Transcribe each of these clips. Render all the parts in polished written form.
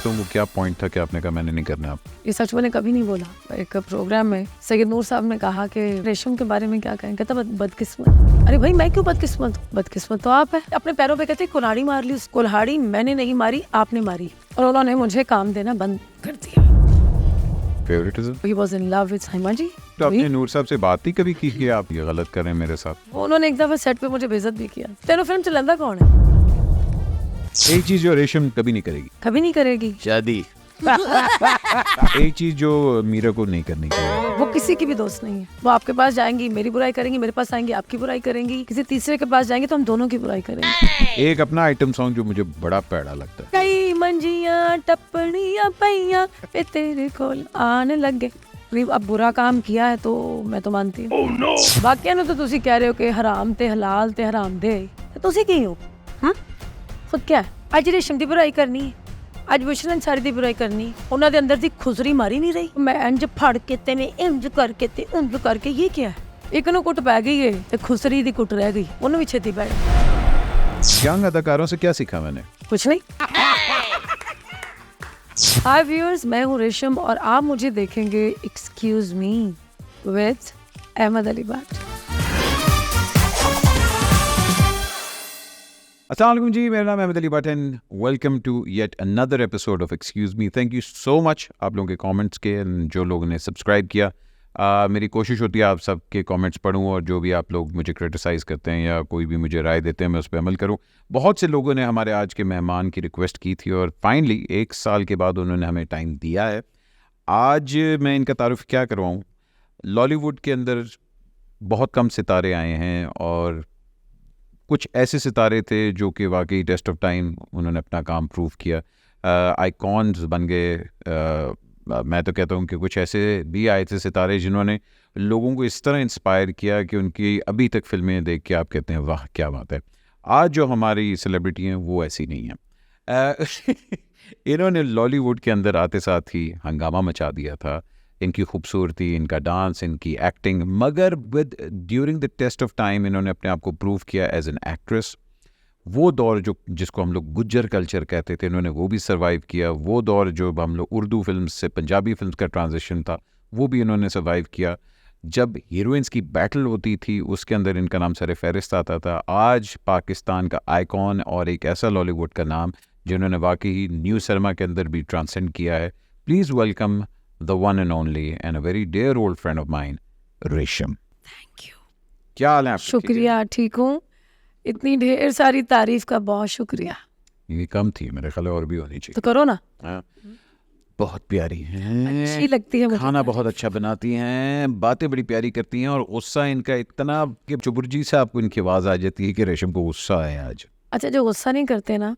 सकता हूँ वो क्या पॉइंट था कि आपने कहा मैंने नहीं करना? आप ये सच मैंने कभी नहीं बोला। एक प्रोग्राम में सैयद नूर साहब ने कहा कि रेशम के बारे में क्या कहें, कहता बदकिस्मत। अरे भाई मैं क्यों बदकिस्मत? बदकिस्मत तो आप है। अपने पैरों पे कहते कुल्हाड़ी मार ली। कुल्हाड़ी मैंने नहीं मारी, आपने मारी और उन्होंने मुझे काम देना बंद कर दिया। Favouritism? He was in love with Saima ji. तो आपने नूर साहब से बात ही कभी की कि आप ये गलत कर रहे हैं मेरे साथ? उन्होंने एक दफा सेट पे मुझे बेइज्जत भी किया। तेरे फिल्म चलंदा कौन है? एक चीज जो रेशम कभी नहीं करेगी, कभी नहीं करेगी शादी। एक चीज जो मीरा को नहीं करनी चाहिए। वो किसी की भी दोस्त नहीं है। वो आपके पास जाएंगी, मेरी बुराई करेंगी, मेरे पास आएंगी, आपकी बुराई करेंगी, किसी तीसरे के पास जाएंगे तो हम दोनों की बुराई करेंगे। एक अपना आइटम सॉन्ग जो मुझे बड़ा पैड़ा लगता है, कई मंजियां टपनियां पैया पे तेरे कोल आने लगे। अब बुरा काम किया है तो मैं तो मानती हूँ। बाकियां ਨੂੰ तो ਤੁਸੀਂ कह रहे हो कि हराम ते हलाल ते हराम दे, तो ਤੁਸੀਂ ਕੀ ਹੋ? खुद क्या है? ਅੱਜ ਰੇਸ਼ਮ ਦੀ बुराई करनी है, ਅੱਜ ਵਿਸ਼ਰਨ ਸਾਰੀ ਦੀ बुराई करनी है। ਉਹਨਾਂ ਦੇ ਅੰਦਰ ਦੀ ਖੁਸਰੀ ਮਾਰੀ ਨਹੀਂ ਰਹੀ। ਮੈਂ ਇੰਜ ਫੜ ਕੇ ਤੇ ਨੇ ਇੰਜ ਕਰਕੇ ਤੇ ਇੰਜ ਕਰਕੇ ਇਹ ਕੀ ਹੈ? ਇੱਕ ਨੂੰ ਕੁੱਟ ਪੈ ਗਈ ਹੈ ਤੇ ਖੁਸਰੀ ਦੀ ਕੁੱਟ ਰਹਿ ਗਈ, ਉਹਨੂੰ ਵੀ ਛੇਤੀ ਪੈ ਗਈ। यंग अदाकारों से क्या सीखा मैंने? कुछ नहीं। हाय व्यूअर्स, मैं हूँ रेशम और आप मुझे देखेंगे excuse me with Ahmed Ali Bhatt. अस्सलाम वालेकुम जी, मेरा नाम Ahmed Ali Bhatt and welcome to yet another episode of excuse me. Thank you so much आप लोगों के कमेंट्स के, जो लोगों ने सब्सक्राइब किया। मेरी कोशिश होती है आप सबके कमेंट्स पढूं और जो भी आप लोग मुझे क्रिटिसाइज़ करते हैं या कोई भी मुझे राय देते हैं मैं उस पर अमल करूं। बहुत से लोगों ने हमारे आज के मेहमान की रिक्वेस्ट की थी और फाइनली 1 साल के बाद उन्होंने हमें टाइम दिया है। आज मैं इनका तारुफ क्या करवाऊँ। लॉलीवुड के अंदर बहुत कम सितारे आए हैं और कुछ ऐसे सितारे थे जो कि वाकई टेस्ट ऑफ टाइम उन्होंने अपना काम प्रूव किया, आइकॉन्स बन गए। मैं तो कहता हूँ कि कुछ ऐसे भी आए थे सितारे जिन्होंने लोगों को इस तरह इंस्पायर किया कि उनकी अभी तक फिल्में देख के आप कहते हैं वाह क्या बात है। आज जो हमारी सेलिब्रिटी हैं वो ऐसी नहीं हैं। इन्होंने लॉलीवुड के अंदर आते साथ ही हंगामा मचा दिया था। इनकी खूबसूरती, इनका डांस, इनकी एक्टिंग, मगर with during the test of time इन्होंने अपने आप को प्रूव किया एज एन एक्ट्रेस। वो दौर जो जिसको हम लोग गुज्जर कल्चर कहते थे, इन्होंने वो भी सर्वाइव किया। वो दौर जो हम लोग उर्दू फिल्म से पंजाबी फिल्म का ट्रांजिशन था वो भी इन्होंने सर्वाइव किया। जब हीरोइंस की बैटल होती थी उसके अंदर इनका नाम सर फहरिस्त आता था। आज पाकिस्तान का आइकॉन और एक ऐसा लॉलीवुड का नाम जिन्होंने वाकई न्यू सिनेमा के अंदर भी ट्रांसेंड किया है। Please welcome the one and only and a very dear old friend of mine, Resham. Thank you. क्या हाल है आपके? शुक्रिया, ठीक हूँ। इतनी ढेर सारी तारीफ का बहुत शुक्रिया। ये कम थी, मेरे ख्याल और भी होनी चाहिए। तो करो ना। बहुत प्यारी हैं, अच्छी लगती है मुझे। खाना बहुत अच्छा बनाती हैं, बातें बड़ी प्यारी करती हैं और गुस्सा इनका इतना कि चुबुर्जी से आपको इनकी आवाज़ आ जाती है कि रेशम को गुस्सा है आज। अच्छा, जो गुस्सा नहीं करते ना,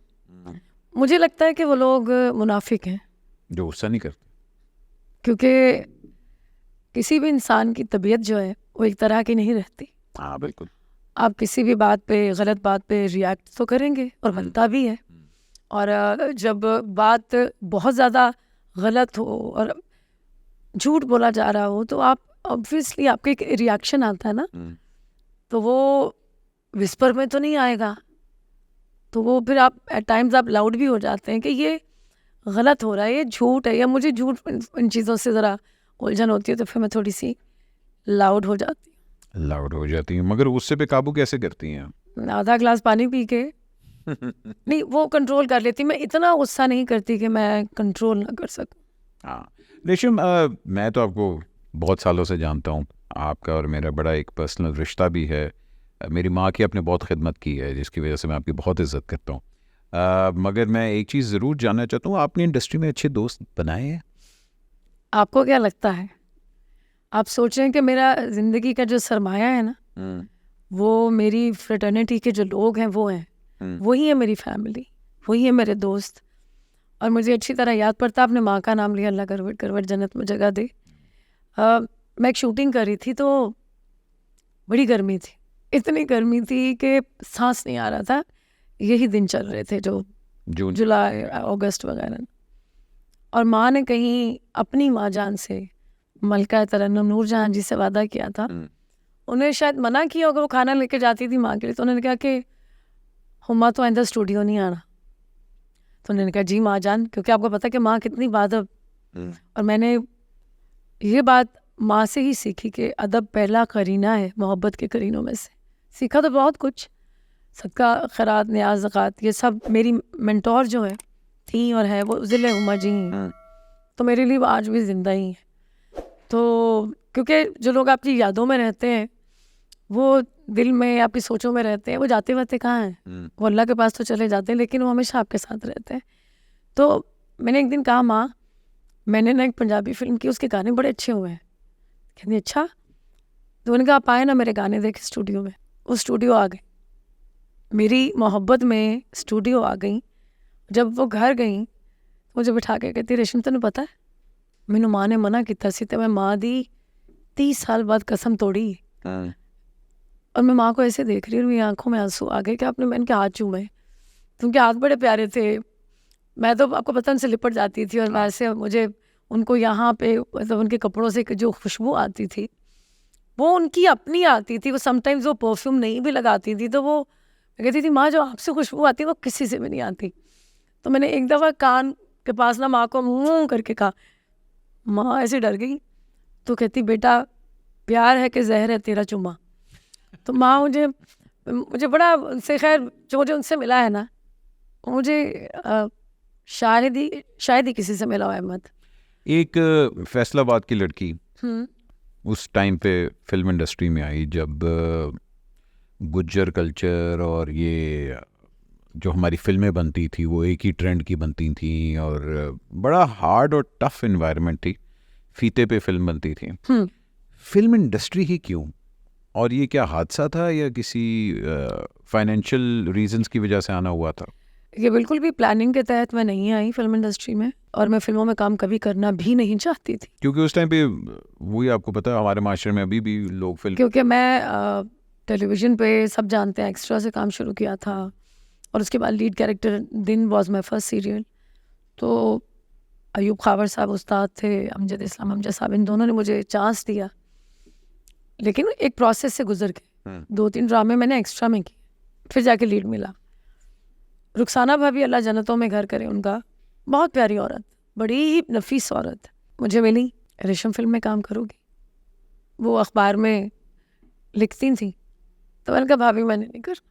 मुझे लगता है कि वो लोग मुनाफिक हैं। जो गुस्सा नहीं करते, क्योंकि किसी भी इंसान की तबीयत जो है वो एक तरह की नहीं रहती। हाँ बिल्कुल। आप किसी भी बात पे, गलत बात पे रिएक्ट तो करेंगे और बनता भी है। और जब बात बहुत ज़्यादा गलत हो और झूठ बोला जा रहा हो तो आप ऑब्वियसली आपके एक रिएक्शन आता है ना, तो वो विस्पर में तो नहीं आएगा, तो वो फिर आप एट टाइम्स आप लाउड भी हो जाते हैं कि ये गलत हो रहा है, ये झूठ है, या मुझे झूठ इन चीज़ों से ज़रा उलझन होती है तो फिर मैं थोड़ी सी लाउड हो जाती हूँ। मगर गुस्से पे काबू कैसे करती हैं? आधा ग्लास पानी पी के नहीं, वो कंट्रोल कर लेती। मैं इतना गुस्सा नहीं करती कि मैं कंट्रोल ना कर सकूं। हाँ रेशम, मैं तो आपको बहुत सालों से जानता हूँ। आपका और मेरा बड़ा एक पर्सनल रिश्ता भी है। मेरी माँ की आपने बहुत खिदमत की है जिसकी वजह से मैं आपकी बहुत इज्जत करता हूँ। मगर मैं एक चीज़ ज़रूर जानना चाहता हूँ, आपने इंडस्ट्री में अच्छे दोस्त बनाए हैं? आपको क्या लगता है? आप सोच रहे हैं कि मेरा ज़िंदगी का जो सरमाया है ना, वो मेरी फ्रेटर्निटी के जो लोग हैं वो हैं, वही है मेरी फैमिली, वही है मेरे दोस्त। और मुझे अच्छी तरह याद पड़ता, आपने माँ का नाम लिया, अल्लाह करवट करवट जन्नत में जगह दे। मैं एक शूटिंग कर रही थी तो बड़ी गर्मी थी, इतनी गर्मी थी कि सांस नहीं आ रहा था। यही दिन चल रहे थे जो जुलाई अगस्त वगैरह। और माँ ने कहीं अपनी माँ जान से, मलका तरन्नुम नूर जहाँ जी से वादा किया था। उन्हें शायद मना किया अगर वो खाना लेके जाती थी माँ के लिए, तो उन्होंने कहा कि हुमा तो आइंदा स्टूडियो नहीं आना। तो उन्होंने कहा जी माँ जान, क्योंकि आपको पता है कि माँ कितनी बादब। और मैंने ये बात माँ से ही सीखी कि अदब पहला करीना है मोहब्बत के करीनों में से। सीखा तो बहुत कुछ, सदका खैरात न्याज ज़कात ये सब मेरी मेंटोर जो है थी और है वो ज़िले उमा जी हैं। तो मेरे लिए वो आज भी ज़िंदा ही है। तो क्योंकि जो लोग आपकी यादों में रहते हैं, वो दिल में आपकी सोचों में रहते हैं, वो जाते वाते कहाँ हैं, वो अल्लाह के पास तो चले जाते हैं, लेकिन वो हमेशा आपके साथ रहते हैं। तो मैंने एक दिन कहा माँ मैंने ना एक पंजाबी फिल्म की, उसके गाने बड़े अच्छे हुए हैं। कहती अच्छा। तो उन्होंने कहा आप आए ना मेरे गाने देखे स्टूडियो में। वो स्टूडियो आ गई, मेरी मोहब्बत में स्टूडियो आ गई। जब वो घर गई मुझे बिठा के कहती रेशम तेन पता है मैनू माँ ने मना किया सी ते मैं माँ दी 30 साल बाद कसम तोड़ी। और मैं माँ को ऐसे देख रही हूँ, मेरी आंखों में आंसू आ गए कि आपने मैंने के हाथ चूमे, क्योंकि हाथ बड़े प्यारे थे। मैं तो आपको पता उनसे लिपट जाती थी और वैसे मुझे उनको यहाँ पे मतलब उनके कपड़ों से जो खुशबू आती थी वो उनकी अपनी आती थी। वो समटाइम्स वो परफ्यूम नहीं भी लगाती थी तो वो कहती थी माँ जो आपसे खुशबू आती है वो किसी से भी नहीं आती। तो मैंने एक दफ़ा कान के पास ना माँ को मुँह करके कहा, माँ ऐसे डर गई। तो कहती बेटा प्यार है कि जहर है तेरा चुम्मा। तो माँ मुझे बड़ा उनसे, खैर जो मुझे उनसे मिला है ना मुझे शायद ही किसी से मिला हो अहमद। एक फैसलाबाद की लड़की उस टाइम पे फिल्म इंडस्ट्री में आई जब गुज्जर कल्चर और ये जो हमारी फिल्में बनती थी वो एक ही ट्रेंड की बनती थी और बड़ा हार्ड और टफ एनवायरनमेंट थी, फीते पे फिल्म बनती थी। फिल्म इंडस्ट्री ही क्यों, और ये क्या हादसा था या किसी फाइनेंशियल रीजंस की वजह से आना हुआ था? ये बिल्कुल भी प्लानिंग के तहत मैं नहीं आई फिल्म इंडस्ट्री में, और मैं फिल्मों में काम कभी करना भी नहीं चाहती थी। क्योंकि उस टाइम पे वही आपको पता है हमारे माशरे में अभी भी लोग फिल्म, क्योंकि मैं टेलीविज़न पे सब जानते हैं एक्स्ट्रा से काम शुरू किया था और उसके बाद लीड कैरेक्टर दिन वाज माय फर्स्ट सीरियल। तो अयूब खावर साहब उस्ताद थे, अमजद इस्लाम अमजद साहब, इन दोनों ने मुझे चांस दिया, लेकिन एक प्रोसेस से गुजर के 2-3 ड्रामे मैंने एक्स्ट्रा में किए, फिर जाके लीड मिला। रुखसाना भाभी अल्लाह जन्नतों में घर करे उनका, बहुत प्यारी औरत, बड़ी ही नफीस औरत मुझे मिली, रेशम फिल्म में काम करोगी, वो अखबार में लिखती थी। तो मैंने कहा भाभी मैंने नहीं करना,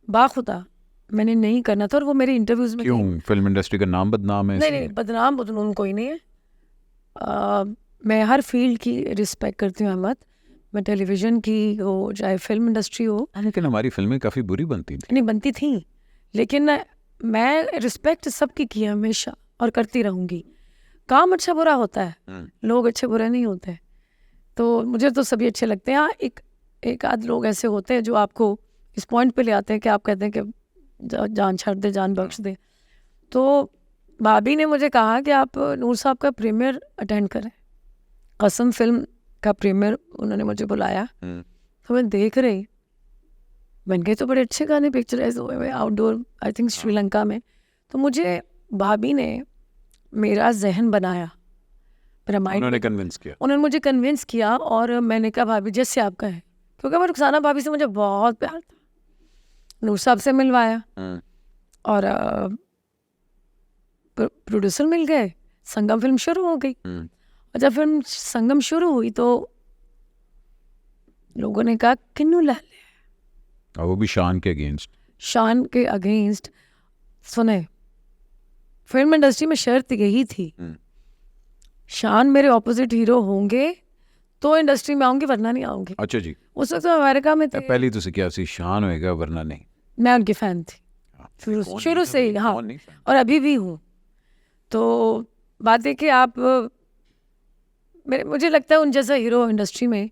बाखुदा मैंने नहीं करना था। और वो मेरे इंटरव्यूज़ में क्यों? फिल्म इंडस्ट्री का नाम बदनाम है? नहीं, बदनाम बदनून कोई नहीं है। मैं हर फील्ड की रिस्पेक्ट करती हूँ अहमद, मैं टेलीविज़न की हो चाहे फिल्म इंडस्ट्री हो। लेकिन हमारी फिल्में काफ़ी बुरी बनती थी। नहीं बनती थी, लेकिन मैं रिस्पेक्ट सबकी की है हमेशा और करती रहूँगी। काम अच्छा बुरा होता है, लोग अच्छे बुरे नहीं होते, तो मुझे तो सभी अच्छे लगते हैं। हाँ एक आध लोग ऐसे होते हैं जो आपको इस पॉइंट पे ले आते हैं कि आप कहते हैं कि जान छाड़ दे, जान बख्श दे। तो भाभी ने मुझे कहा कि आप नूर साहब का प्रीमियर अटेंड करें, कसम फिल्म का प्रीमियर उन्होंने मुझे बुलाया। तो मैं देख रही, बन गए तो बड़े अच्छे गाने पिक्चराइज हुए हुए आउटडोर, आई थिंक श्रीलंका में। तो मुझे भाभी ने मेरा जहन बनाया, मेरा माइंड उन्होंने मुझे कन्विंस किया। और मैंने कहा भाभी जैसे आपका है, क्योंकि मैं रुखसाना भाभी से मुझे बहुत प्यार था, नूर साहब से मिलवाया और प्रोड्यूसर मिल गए, संगम फिल्म शुरू हो गई। और जब फिल्म संगम शुरू हुई तो लोगों ने कहा किन्नू ला ले, और वो भी शान के अगेंस्ट। सुने, फिल्म इंडस्ट्री में शर्त यही थी, शान मेरे ऑपोजिट हीरो होंगे तो इंडस्ट्री में आऊंगी वरना नहीं आऊंगी। अच्छा जी। उस वक्त तो अमेरिका में थे। पहली तो क्या सी शान होएगा वरना नहीं। मैं उनकी फैन थी शुरू से ही, हाँ, और अभी भी हूँ। तो बात है कि आप मुझे लगता है उन जैसा हीरो इंडस्ट्री में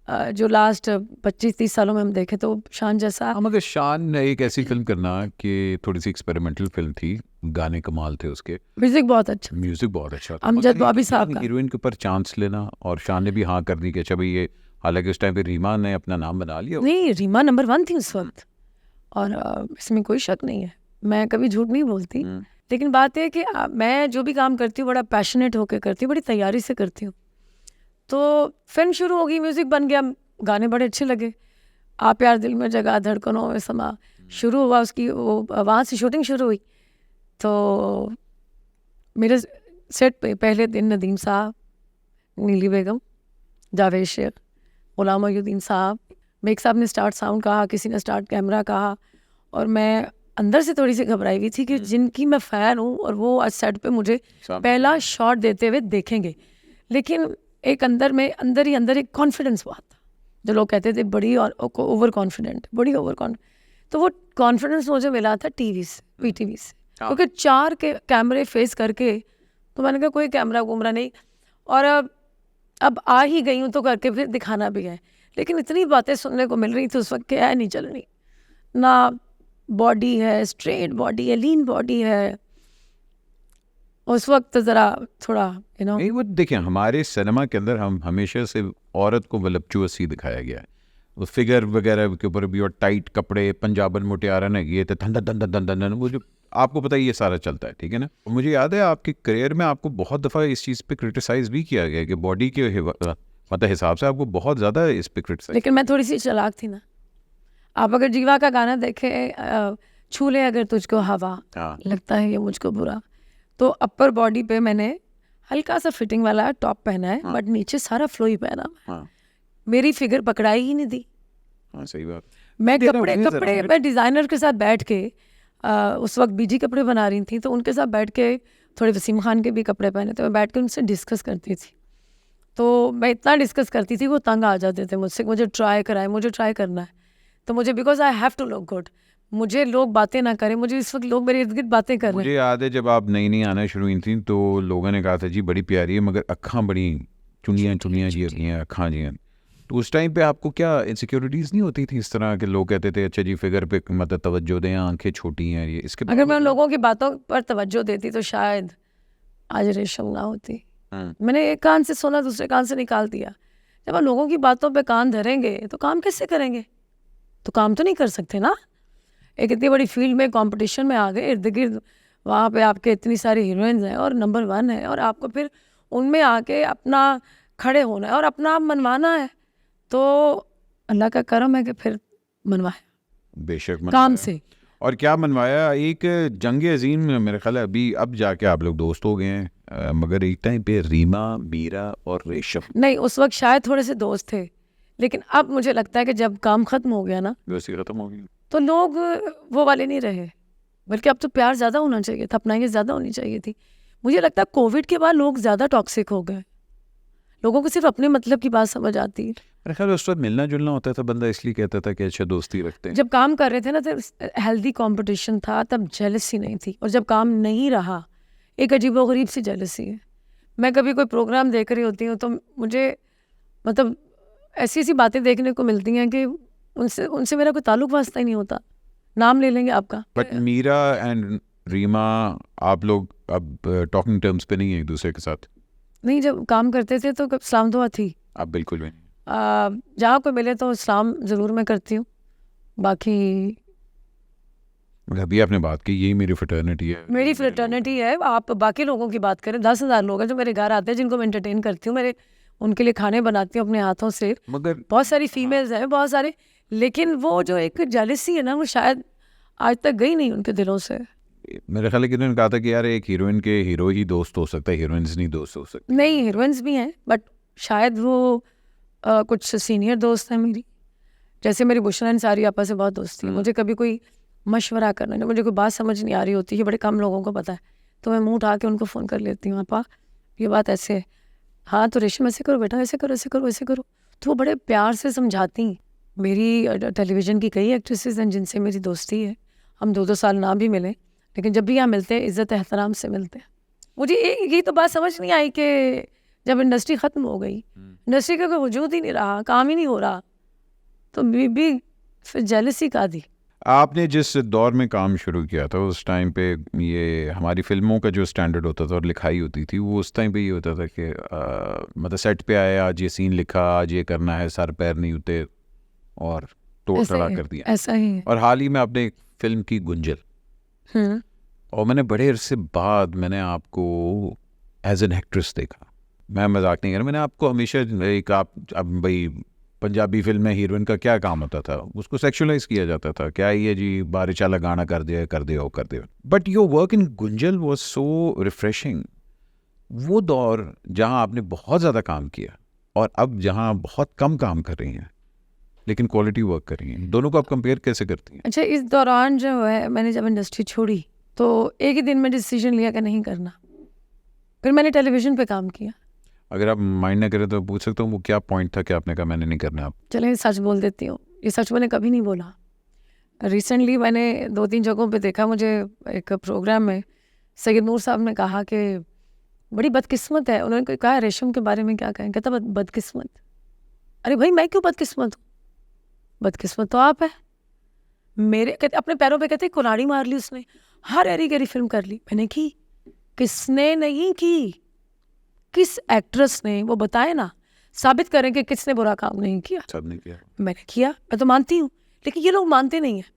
जो लास्ट 25-30 सालों में हम देखे तो शान जैसा। मगर शान एक ऐसी फिल्म करना कि थोड़ी सी एक्सपेरिमेंटल फिल्म थी, गाने कमाल थे उसके, म्यूजिक बहुत अच्छा था। अमजद बॉबी साहब का हीरोइन के ऊपर चांस लेना, और शान ने भी हाँ कर दी कि अच्छा भाई ये, हालांकि उस टाइम पे रीमा ने अपना नाम बना लिया। नहीं, रीमा नंबर 1 थी उस वक्त, और इसमें कोई शक नहीं है, मैं कभी झूठ नहीं बोलती। लेकिन बात है कि मैं जो भी काम करती हूँ बड़ा पैशनेट होकर करती हूँ, बड़ी तैयारी से करती हूँ। तो फिल्म शुरू हो गई, म्यूज़िक बन गया, गाने बड़े अच्छे लगे, आप यार दिल में जगह धड़कनों में समा शुरू हुआ उसकी, वो वहाँ से शूटिंग शुरू हुई। तो मेरे सेट पे पहले दिन नदीम साहब, नीली बेगम, जावेद शेख, गुलाम मोहिउद्दीन साहब, मेक साहब ने स्टार्ट साउंड कहा, किसी ने स्टार्ट कैमरा कहा, और मैं अंदर से थोड़ी सी घबराई हुई थी कि जिनकी मैं फ़ैन हूँ और वो आज सेट पे मुझे पहला शॉट देते हुए देखेंगे। लेकिन एक अंदर ही अंदर एक कॉन्फिडेंस हुआ था, जो लोग कहते थे बड़ी और ओवर कॉन्फिडेंट, बड़ी ओवर कॉन्फिडेंट, तो वो कॉन्फिडेंस मुझे मिला था टीवी से, PTV से, क्योंकि 4 के कैमरे फेस करके, तो मैंने कहा कोई कैमरा वूमरा नहीं, और अब आ ही गई हूँ तो करके फिर दिखाना भी है। लेकिन इतनी बातें सुनने को मिल रही थी उस वक्त, क्या नहीं चल रही, ना बॉडी है, स्ट्रेट बॉडी है, लीन बॉडी है, उस वक्त ज़रा थोड़ा नहीं, वो देखिए हमारे सिनेमा के अंदर हम हमेशा से औरत को वलपचुअस ही दिखाया गया है, वो फिगर वगैरह के ऊपर भी, और टाइट कपड़े, पंजाबन मुटियारा ने ये तो धंधा धंधा धंधा धंधा, वो जो आपको पता है ये सारा चलता है, ठीक है ना। मुझे याद है आपके करियर में आपको बहुत दफ़ा इस चीज़ पे क्रिटिसाइज़ भी किया गया कि बॉडी के मतलब हिसाब से आपको बहुत ज़्यादा इस पे क्रिटिसाइज। लेकिन मैं थोड़ी सी चालाक थी ना। आप अगर जीवा का गाना देखें, छू ले अगर तुझको हवा, लगता है ये मुझको बुरा, तो अपर बॉडी पे मैंने हल्का सा फिटिंग वाला टॉप पहना है, बट नीचे सारा फ्लो ही पहना है। मेरी फिगर पकड़ाई ही नहीं दी। सही बात। मैं कपड़े मैं डिज़ाइनर के साथ बैठ के, उस वक्त बीजी कपड़े बना रही थी, तो उनके साथ बैठ के, थोड़े वसीम खान के भी कपड़े पहने थे, मैं बैठ के उनसे डिस्कस करती थी। तो मैं इतना डिस्कस करती थी, वो तंग आ जाते थे मुझसे, मुझे ट्राई करना है, तो मुझे because I have to look good, मुझे लोग बातें ना करें, मुझे इस वक्त लोग मेरे इर्द गिर्द बातें कर रहे हैं। मुझे याद है जब आप नई आना शुरू हुई थी तो लोगों ने कहा था जी बड़ी प्यारी है मगर अक्खां बड़ी चुनियाँ जी होती हैं, अक्खां जी हैं, तो उस टाइम पे आपको क्या इनसिक्योरिटीज़ नहीं होती थी इस तरह के? लोग कहते थे अच्छा जी फिगर पे मतलब तवज्जो दें, आंखें छोटी हैं, ये इसके अगर मैं उन लोगों की बातों पर तवज्जो देती तो शायद आज रेशम ना होती। मैंने एक कान से सुना, दूसरे कान से निकाल दिया। जब आप लोगों की बातों पे कान धरेंगे तो काम कैसे करेंगे? तो काम तो नहीं कर सकते ना। एक इतनी बड़ी फील्ड में कंपटीशन में आ गए, इर्द गिर्द वहाँ पे आपके इतनी सारी हीरोइंस हैं और नंबर 1 है, और आपको फिर उनमें आके अपना खड़े होना है और अपना आप मनवाना है, तो अल्लाह का करम है कि फिर मनवाया, बेशक मनवाया। काम से। और क्या मनवाया? एक जंग अजीम मेरे ख्याल है अभी अब जाके आप लोग दोस्त हो गए हैं, मगर एक टाइम पे रीमा, मीरा और रेशम नहीं, उस वक्त शायद थोड़े से दोस्त थे, लेकिन अब मुझे लगता है कि जब काम खत्म हो गया ना, वैसे खत्म हो गई, तो लोग वो वाले नहीं रहे, बल्कि अब तो प्यार ज़्यादा होना चाहिए था, अपनाएंगे ज़्यादा होनी चाहिए थी। मुझे लगता है कोविड के बाद लोग ज़्यादा टॉक्सिक हो गए, लोगों को सिर्फ अपने मतलब की बात समझ आती है। मेरे ख्याल उस वक्त मिलना जुलना होता था, बंदा इसलिए कहता था कि अच्छा दोस्ती रखते हैं। जब काम कर रहे थे ना, तब हेल्दी कंपटीशन था, तब जेलसी नहीं थी, और जब काम नहीं रहा, एक अजीबोगरीब सी जेलसी है। मैं कभी कोई प्रोग्राम देख रही होती हूँ तो मुझे मतलब ऐसी ऐसी बातें देखने को मिलती हैं कि उनसे मेरा कोई ताल्लुक वास्ता ही नहीं होता, नाम ले लेंगे आपका। बट मीरा एंड रीमा आप लोग अब टॉकिंग टर्म्स पे नहीं है एक दूसरे के साथ? नहीं, जब काम करते थे तो सलाम दुआ थी। आप बिल्कुल भी नहीं? जहाँ कोई मिले तो सलाम ज़रूर मैं करती हूँ, बाकी अभी आपने बात की यही मेरी फ्रेटर्निटी है। मेरी फ्रेटर्निटी है। आप बाकी लोगों की बात करें, 10,000 लोग हैं जो मेरे घर आते हैं, जिनको मैं एंटरटेन करती हूँ, मेरे उनके लिए खाने बनाती हूँ अपने हाथों से, मगर बहुत सारी फीमेल्स हैं, बहुत सारे, लेकिन वो जो एक जेलसी है ना, वो शायद आज तक गई नहीं उनके दिलों से। मेरे ख्याल है कि उन्होंने कहा था कि यार एक हीरोइन के हीरो ही दोस्त हो सकता है, हीरोइंस नहीं दोस्त हो सकती। नहीं, हीरोइंस भी हैं, बट शायद वो कुछ सीनियर दोस्त हैं मेरी, जैसे मेरी बुशरा अंसारी आपा से बहुत दोस्ती है। मुझे कभी कोई मशवरा करना नहीं, मुझे कोई बात समझ नहीं आ रही होती है, बड़े कम लोगों को पता है, तो मैं मुंह उठा के उनको फ़ोन कर लेती हूँ, आपा ये बात ऐसे है, हाँ तो रेशम ऐसे करो बेटा, ऐसे करो ऐसे करो ऐसे करो, तो वो बड़े प्यार से समझाती। मेरी टेलीविज़न की कई एक्ट्रेसेस हैं जिनसे मेरी दोस्ती है, हम 2-2 साल ना भी मिलें, लेकिन जब भी यहाँ मिलते हैं इज़्ज़त एहतराम से मिलते हैं। मुझे ये तो बात समझ नहीं आई कि जब इंडस्ट्री ख़त्म हो गई, इंडस्ट्री का कोई वजूद ही नहीं रहा, काम ही नहीं हो रहा, तो भी फिर जेलसी का दी। आपने जिस दौर में काम शुरू किया था उस टाइम पे ये हमारी फिल्मों का जो स्टैंडर्ड होता था और लिखाई होती थी, वो उस टाइम पे ये होता था कि मतलब सेट पे आए, आज ये सीन लिखा, आज ये करना है, सर पैर नहीं होते और तोड़ तड़ा कर दिया। ऐसा ही है। और हाल ही में आपने एक फिल्म की गुंजल, और मैंने बड़े अरसे बाद मैंने आपको एज एन एक्ट्रेस देखा। मैं मजाक नहीं कर रहा, मैंने आपको हमेशा एक आप अब भाई पंजाबी फिल्म में हीरोइन का क्या काम होता था, उसको सेक्सुअलाइज किया जाता था, क्या ये जी बारिश वाला गाना कर दे। But your work in Gunjal was so refreshing. वो दौर जहां आपने बहुत ज़्यादा काम किया और अब जहां बहुत कम काम कर रही हैं लेकिन क्वालिटी वर्क कर रही हैं, दोनों को आप कंपेयर कैसे करती हैं? अच्छा, इस दौरान जो है मैंने जब इंडस्ट्री छोड़ी तो एक ही दिन में डिसीजन लिया कि नहीं करना। फिर मैंने टेलीविज़न पे काम किया। अगर आप माइंड ना करें तो पूछ सकता हूँ वो क्या पॉइंट था कि आपने कहा मैंने नहीं करना? आप चलें सच बोल देती हूँ, ये सच मैंने कभी नहीं बोला। रिसेंटली मैंने 2-3 जगहों पे देखा, मुझे एक प्रोग्राम में सैयद नूर साहब ने कहा कि बड़ी बदकिस्मत है। उन्होंने कहा रेशम के बारे में क्या कहें? कहता बदकिस्मत। अरे भाई मैं क्यों बदकिस्मत हूँ? बदकिस्मत तो आप है। मेरे कहते अपने पैरों पे कहते कुल्हाड़ी मार ली उसने, हर एरी गहरी फिल्म कर ली। मैंने की? किसने नहीं की? किस एक्ट्रेस ने? वो बताए ना, साबित करें कि किसने बुरा काम नहीं किया। सबने किया। मैंने किया, मैं तो मानती हूँ, लेकिन ये लोग मानते नहीं हैं।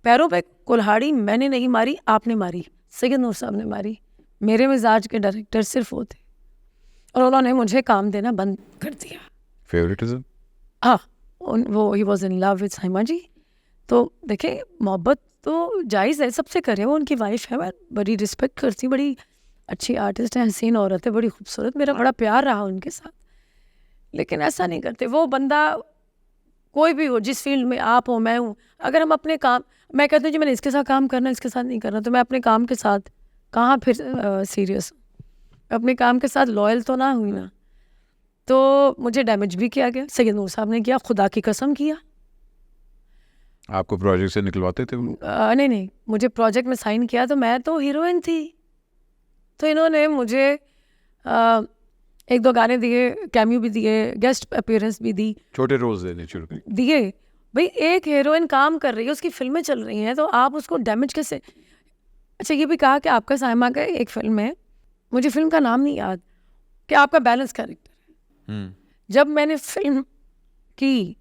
पैरों पे कुल्हाड़ी मैंने नहीं मारी, आपने मारी, सैयद नूर साहब ने मारी। मेरे मिजाज के डायरेक्टर सिर्फ वो थे और उन्होंने मुझे काम देना बंद कर दिया। फेवरेटिज्म? हाँ, वो he was in love with Saima ji. तो देखें, मोहब्बत तो जायज़ है, सबसे करे। वो उनकी वाइफ है, मैं बड़ी रिस्पेक्ट करती, बड़ी अच्छी आर्टिस्ट है, हसीन औरत है, बड़ी खूबसूरत, मेरा बड़ा प्यार रहा उनके साथ। लेकिन ऐसा नहीं करते वो बंदा, कोई भी हो, जिस फील्ड में आप हो, मैं हूँ, अगर हम अपने काम, मैं कहती हूँ जी मैंने इसके साथ काम करना, इसके साथ नहीं करना, तो मैं अपने काम के साथ कहाँ फिर सीरियस हूँ? अपने काम के साथ लॉयल तो ना हुई ना। तो मुझे डैमेज भी किया गया, सैयद नूर साहब ने किया, खुदा की कसम किया। आपको प्रोजेक्ट से निकलवाते थे वो? नहीं, मुझे प्रोजेक्ट में साइन किया तो मैं तो हीरोइन थी, तो इन्होंने मुझे 1-2 गाने दिए, कैमियो भी दिए, गेस्ट अपीयरेंस भी दी, छोटे रोल्स देने शुरू कर दिए। भाई एक हीरोइन काम कर रही है, उसकी फिल्में चल रही हैं, तो आप उसको डैमेज कैसे? अच्छा, ये भी कहा कि आपका साइमा का एक फिल्म है, मुझे फिल्म का नाम नहीं याद, कि आपका बैलेंस कैरेक्टर है। जब मैंने फिल्म की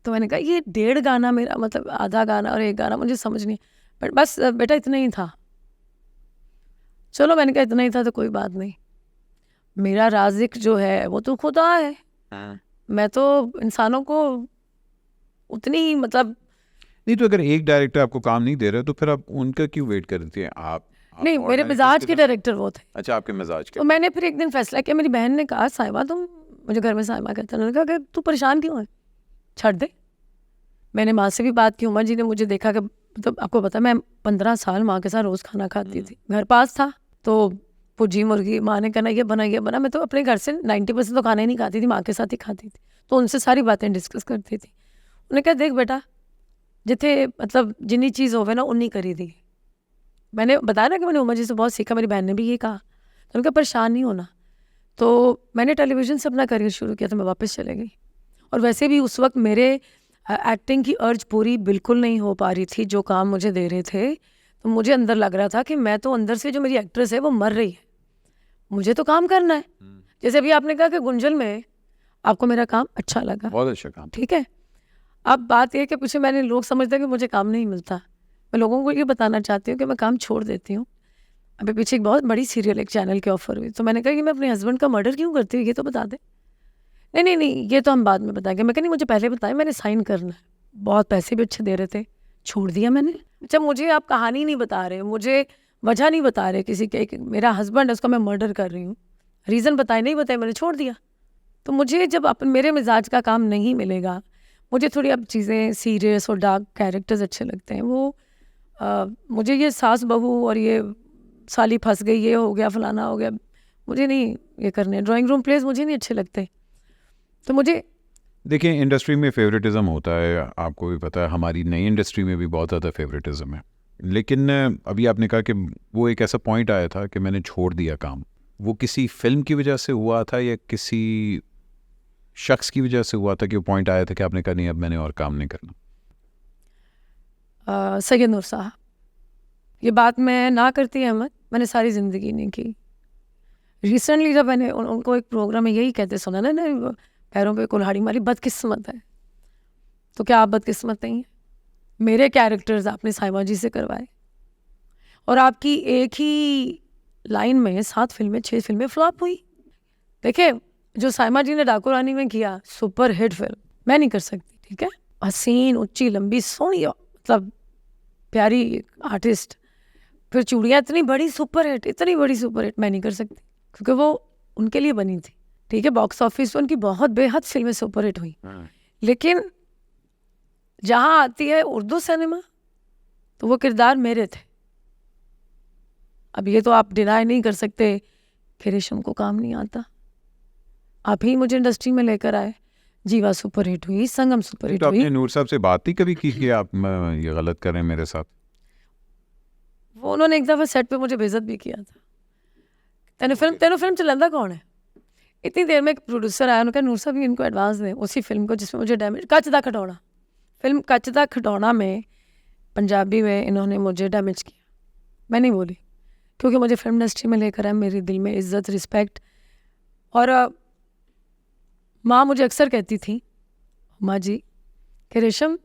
तो मैंने कहा ये 1.5 गाना मेरा, मतलब आधा गाना और 1 गाना मुझे समझ नहीं, बट बस बेटा इतना ही था। चलो मैंने कहा इतना ही था तो कोई बात नहीं, मेरा राज़िक जो है वो तो खुदा है। मैं तो इंसानों को उतनी ही, मतलब नहीं, तो अगर एक डायरेक्टर आपको काम नहीं दे रहा तो फिर आप उनका क्यों वेट करती हैं? आप नहीं, और मेरे directors मिजाज के साथ- डायरेक्टर वो थे। अच्छा, आपके मिजाज के। तो मैंने फिर एक दिन फैसला किया, मेरी बहन ने कहा साहिबा तुम, मुझे घर में साहिबा कहते हैं, उन्होंने कहा कि तू परेशान क्यों है, छੱਡ दे। मैंने माँ से भी बात की, उमा जी ने मुझे देखा कि, मतलब आपको पता मैं 15 साल माँ के साथ रोज़ खाना खाती थी, घर पास था, तो भुजी मुर्गी माँ ने कहना ये बना, मैं तो अपने घर से 90% तो खाना ही नहीं खाती थी, माँ के साथ ही खाती थी, तो उनसे सारी बातें डिस्कस करती थी। उन्होंने कहा देख बेटा, जिथे मतलब जिन्नी चीज़ होवे ना उन्नी करी दी। मैंने बताया ना कि मैंने उमा जी से बहुत सीखा, मेरी बहन ने भी ये कहा, तो उनका परेशान नहीं होना। तो मैंने टेलीविज़न से अपना करियर शुरू किया, तो मैं वापस चले गई। और वैसे भी उस वक्त मेरे एक्टिंग की अर्ज पूरी बिल्कुल नहीं हो पा रही थी, जो काम मुझे दे रहे थे, तो मुझे अंदर लग रहा था कि मैं तो अंदर से, जो मेरी एक्ट्रेस है वो मर रही है, मुझे तो काम करना है। जैसे अभी आपने कहा कि गुंजल में आपको मेरा काम अच्छा लगा, बहुत अच्छा काम। ठीक है। अब बात यह कि पीछे मैंने, लोग समझते हैं कि मुझे काम नहीं मिलता, मैं लोगों को ये बताना चाहती हूँ कि मैं काम छोड़ देती हूँ। अभी पीछे एक बहुत बड़ी सीरियल एक चैनल की ऑफर हुई, तो मैंने कहा कि मैं अपने हस्बैंड का मर्डर क्यों करती हूँ, ये तो बता दे। नहीं, ये तो हम बाद में बताएंगे। मैं कहा नहीं, मुझे पहले बताएं, मैंने साइन करना है। बहुत पैसे भी अच्छे दे रहे थे, छोड़ दिया मैंने। जब मुझे आप कहानी नहीं बता रहे, मुझे वजह नहीं बता रहे किसी के, मेरा हस्बैंड है उसका मैं मर्डर कर रही हूँ, रीज़न बताए नहीं बताए, मैंने छोड़ दिया। तो मुझे जब मेरे मिजाज का काम नहीं मिलेगा, मुझे थोड़ी अब चीज़ें सीरियस और डार्क कैरेक्टर्स अच्छे लगते हैं। वो मुझे ये सास बहू और ये साली फंस गई, ये हो गया, फलाना हो गया, मुझे नहीं ये करने। ड्राइंग रूम प्लेस मुझे नहीं अच्छे लगते। तो मुझे, देखिए, इंडस्ट्री में फेवरेटिज्म होता है, आपको भी पता है, हमारी नई इंडस्ट्री में भी बहुत ज़्यादा फेवरेटिज्म है। लेकिन अभी आपने कहा कि वो एक ऐसा पॉइंट आया था कि मैंने छोड़ दिया काम, वो किसी फिल्म की वजह से हुआ था या किसी शख्स की वजह से हुआ था कि वो पॉइंट आया था कि आपने कहा नहीं अब मैंने और काम नहीं करना? सैयद नूर साहब, ये बात मैं ना करती अहमद, मैंने सारी ज़िंदगी नहीं की। रिसेंटली जब मैंने उनको एक प्रोग्राम में यही कहते सुना ना, पैरों पे कुल्हाड़ी मारी, बदकिस्मत है। तो क्या आप बदकिस्मत नहीं हैं? मेरे कैरेक्टर्स आपने साइमा जी से करवाए और आपकी एक ही लाइन में 7 फिल्में 6 फिल्में फ्लॉप हुई। देखिए, जो साइमा जी ने डाकू रानी में किया, सुपर हिट फिल्म, मैं नहीं कर सकती, ठीक है। हसीन, ऊंची, लंबी, सोहनी, मतलब प्यारी आर्टिस्ट, फिर चूड़ियाँ इतनी बड़ी सुपर हिट, इतनी बड़ी सुपर हिट, मैं नहीं कर सकती क्योंकि वो उनके लिए बनी थी, ठीक है। बॉक्स ऑफिस पर उनकी बहुत बेहद फिल्में सुपर हिट हुई, लेकिन जहाँ आती है उर्दू सिनेमा तो वो किरदार मेरे थे। अब ये तो आप डिनाई नहीं कर सकते कि रेशम को काम नहीं आता। आप ही मुझे इंडस्ट्री में लेकर आए, जीवा सुपर हिट हुई, संगम सुपर हिट तो हुई। आपने नूर साहब से बात ही कभी की कि आप ये गलत कर रहे हैं मेरे साथ? वो उन्होंने एक दफ़ा सेट पे मुझे बेइज्जत भी किया था। तेनों फिल्म चलंदा कौन है? इतनी देर में एक प्रोड्यूसर आया, उन्होंने कहा नूर साहब इनको एडवांस दें उसी फिल्म को जिसमें मुझे डैमेज, कच दा खटौना, फिल्म कच दा खटौना में पंजाबी में इन्होंने मुझे डैमेज किया। मैं नहीं बोली क्योंकि मुझे फिल्म इंडस्ट्री में लेकर आए, मेरे दिल में इज्जत, रिस्पेक्ट। और माँ मुझे अक्सर कहती थी, माँ जी कि रेशम,